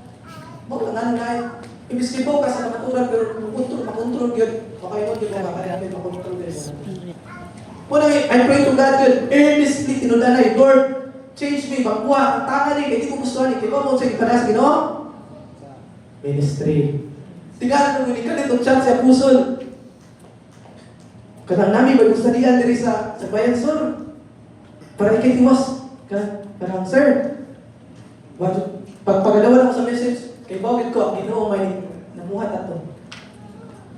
Mo lang nga imbis kibo ka sa kamaturan pero makontrol yun. Makainod yun mga kaya makontrol yun. Muna I pray to God yun. Earnestly tinudanay, Lord, change me, magkuha, ang tanga ni, hindi ko gusto ni, kibo mo sa ipanas, Ginoo? Ministry. Tingnan nung hindi ka nitong chat sa pusol. Kanang namin ba gusto diyan diri sa bayan, sir? Para ikay tiwas. Kanang, sir, pagpagalawan ako sa message, kay bawit ko, ang Ginoo may namuhat ato.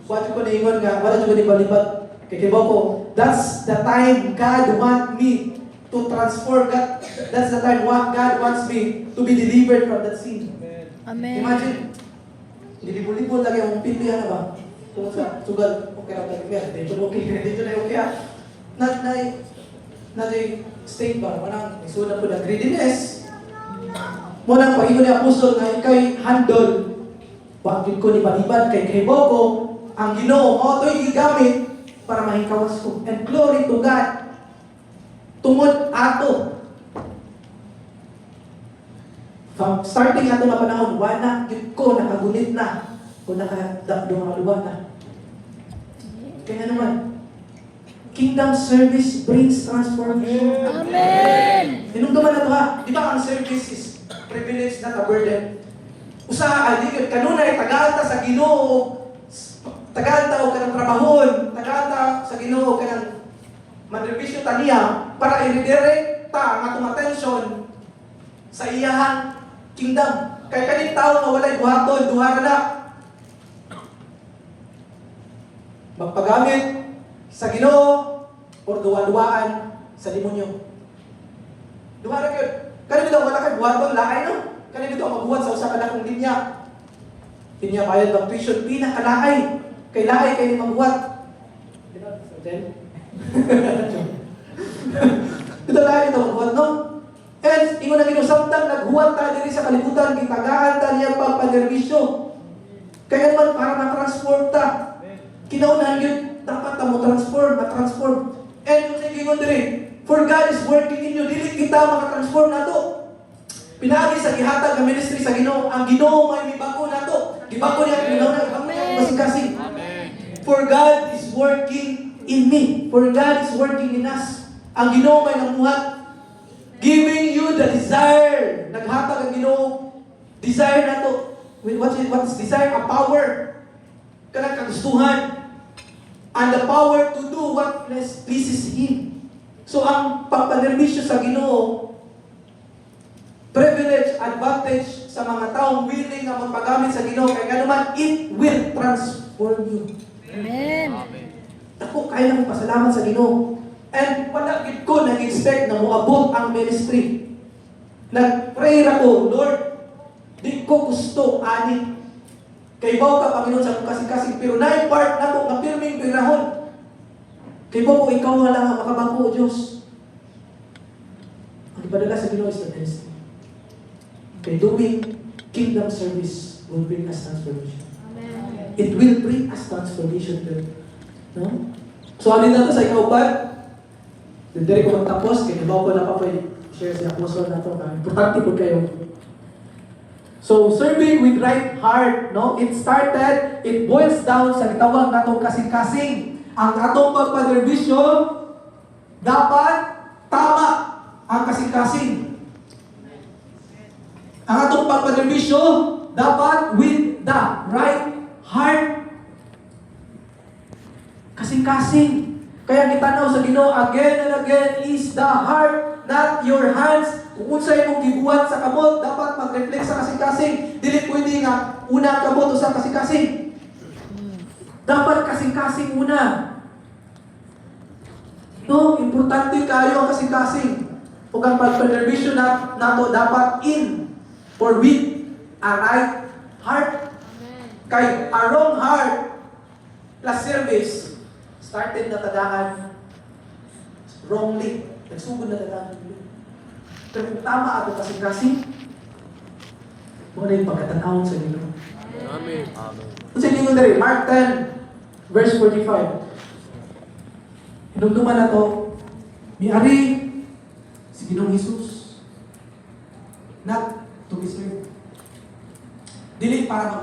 Wala ko na ingon nga, wala ko ni balibat. Kay baw ko, that's the time God want me to transform God. That's the time God wants me to be delivered from that sin. Amen. Imagine, nilibol-libol lagi ang pilihan na ba? Kung sa sugal, okay na tayo kaya. Dito na okay ha. Na state ba? Manang, isunan po na greediness. Munang pag-ingon ni Apostol na ikay handle, bakit ko ni Balibad kay Bogo, ang Ginoo mo ito'y gigamit para mahikawas ko. And glory to God. Tungod ato. From starting ato nga panahon, wala yun ko nakagunit na. Kung nakadakdo na. Kaya naman, kingdom service brings transformation. Amen. Inong duman na ito ha. Di ba ang service is privilege, not a burden? Usaha, aligid, kanunay, tagalta sa Ginoo, tagalta o kanang trabahon, tagalta sa Ginoo, kanang manrevisyo taniya, para i-redirecta ang atong attention sa iyahang kingdom. Kaya kaning tao nga walay buhaton, duhara na. Magpagamit sa Ginoo o duwa-duwaan sa demonyo. Duhara kayo. Kaya dito wala kay buhaton, laay no? Kaya dito magbuhat sa usa ka dakong linya. Linya bayad ng tuition, pinakalaay. Kay laay kay ni magbuhat. Di ba? Ito laay ito magbuhat, no? And ingon na ginusamtang naghuwat ta diri sa kalibutan, gitagaan ta niya pagpanerbisyo. Kaya man para ma-transform ta. Kinaunahan yun, dapat ta mo ma-transform. And yung gingon diri, for God is working in you, dili kita maka-transform nato. Pinaagi sa gihatag nga ministry sa Ginoo, ang Ginoo may mibago nato. Gibago niya ang Ginoo na ibang masing-kasing. For God is working in me. For God is working in us. Ang Ginoo may namuhat. Giving you the desire. Naghatag ang Ginoo. Desire na to. What is desire? A power. Kanang kagustuhan. And the power to do what pleases Him. So ang pagpanerbisyo sa Ginoo, privilege, advantage sa mga taong willing na magpagamit sa Ginoo, kaya naman, it will transform you. Amen. Ako, kaya lang pasalamat sa Ginoo. And wala gid ko nag-expect na moabot ang ministry. Nag-pray ako, Lord, di ko gusto, ani. Kay baw ka, Panginoon, sa akong kasing-kasing, pero na-impart na ko, na pirming pirahon. Kay baw ko, ikaw nga lang ang makabangko, Diyos. Ang ipadala sa Ginoo is the ministry. Kay doing kingdom service will bring us transformation. Amen. It will bring us transformation. No? So, alin na ito sa ikaupat? Hindi ko magtapos, kaya bago ko na pa share si Apostle na ito. Importante po kayo. So, serving with right heart, no? It boils down sa gitawag na itong kasing-kasing. Ang atong pagpanerbisyo, dapat tama ang kasing-kasing. Ang atong pagpanerbisyo, dapat with the right heart. Kasing-kasing. Kaya gitanaw sa Ginoo again and again is the heart, not your hands. Kung unsay mong gibuhat sa kamot, dapat mag-reflect sa kasing-kasing. Dili pwede nga una ang kamot o sa kasing-kasing. Dapat kasing-kasing una. No, importante kayo ang kasing-kasing. Kung ang pagpanerbisyo nato dapat in or with a right heart. Kay a wrong heart plus service started na tadaan wrongly. Nagsugod na tadaan. Pero kung tama ato kasing-kasing, mga na yung pagkatanawon sa Ginoo. Amen. Amen. Kung sa inyo na rin, Mark 10, verse 45. Hinumduman na to, miari si Ginoong Jesus, not to be served. Dili para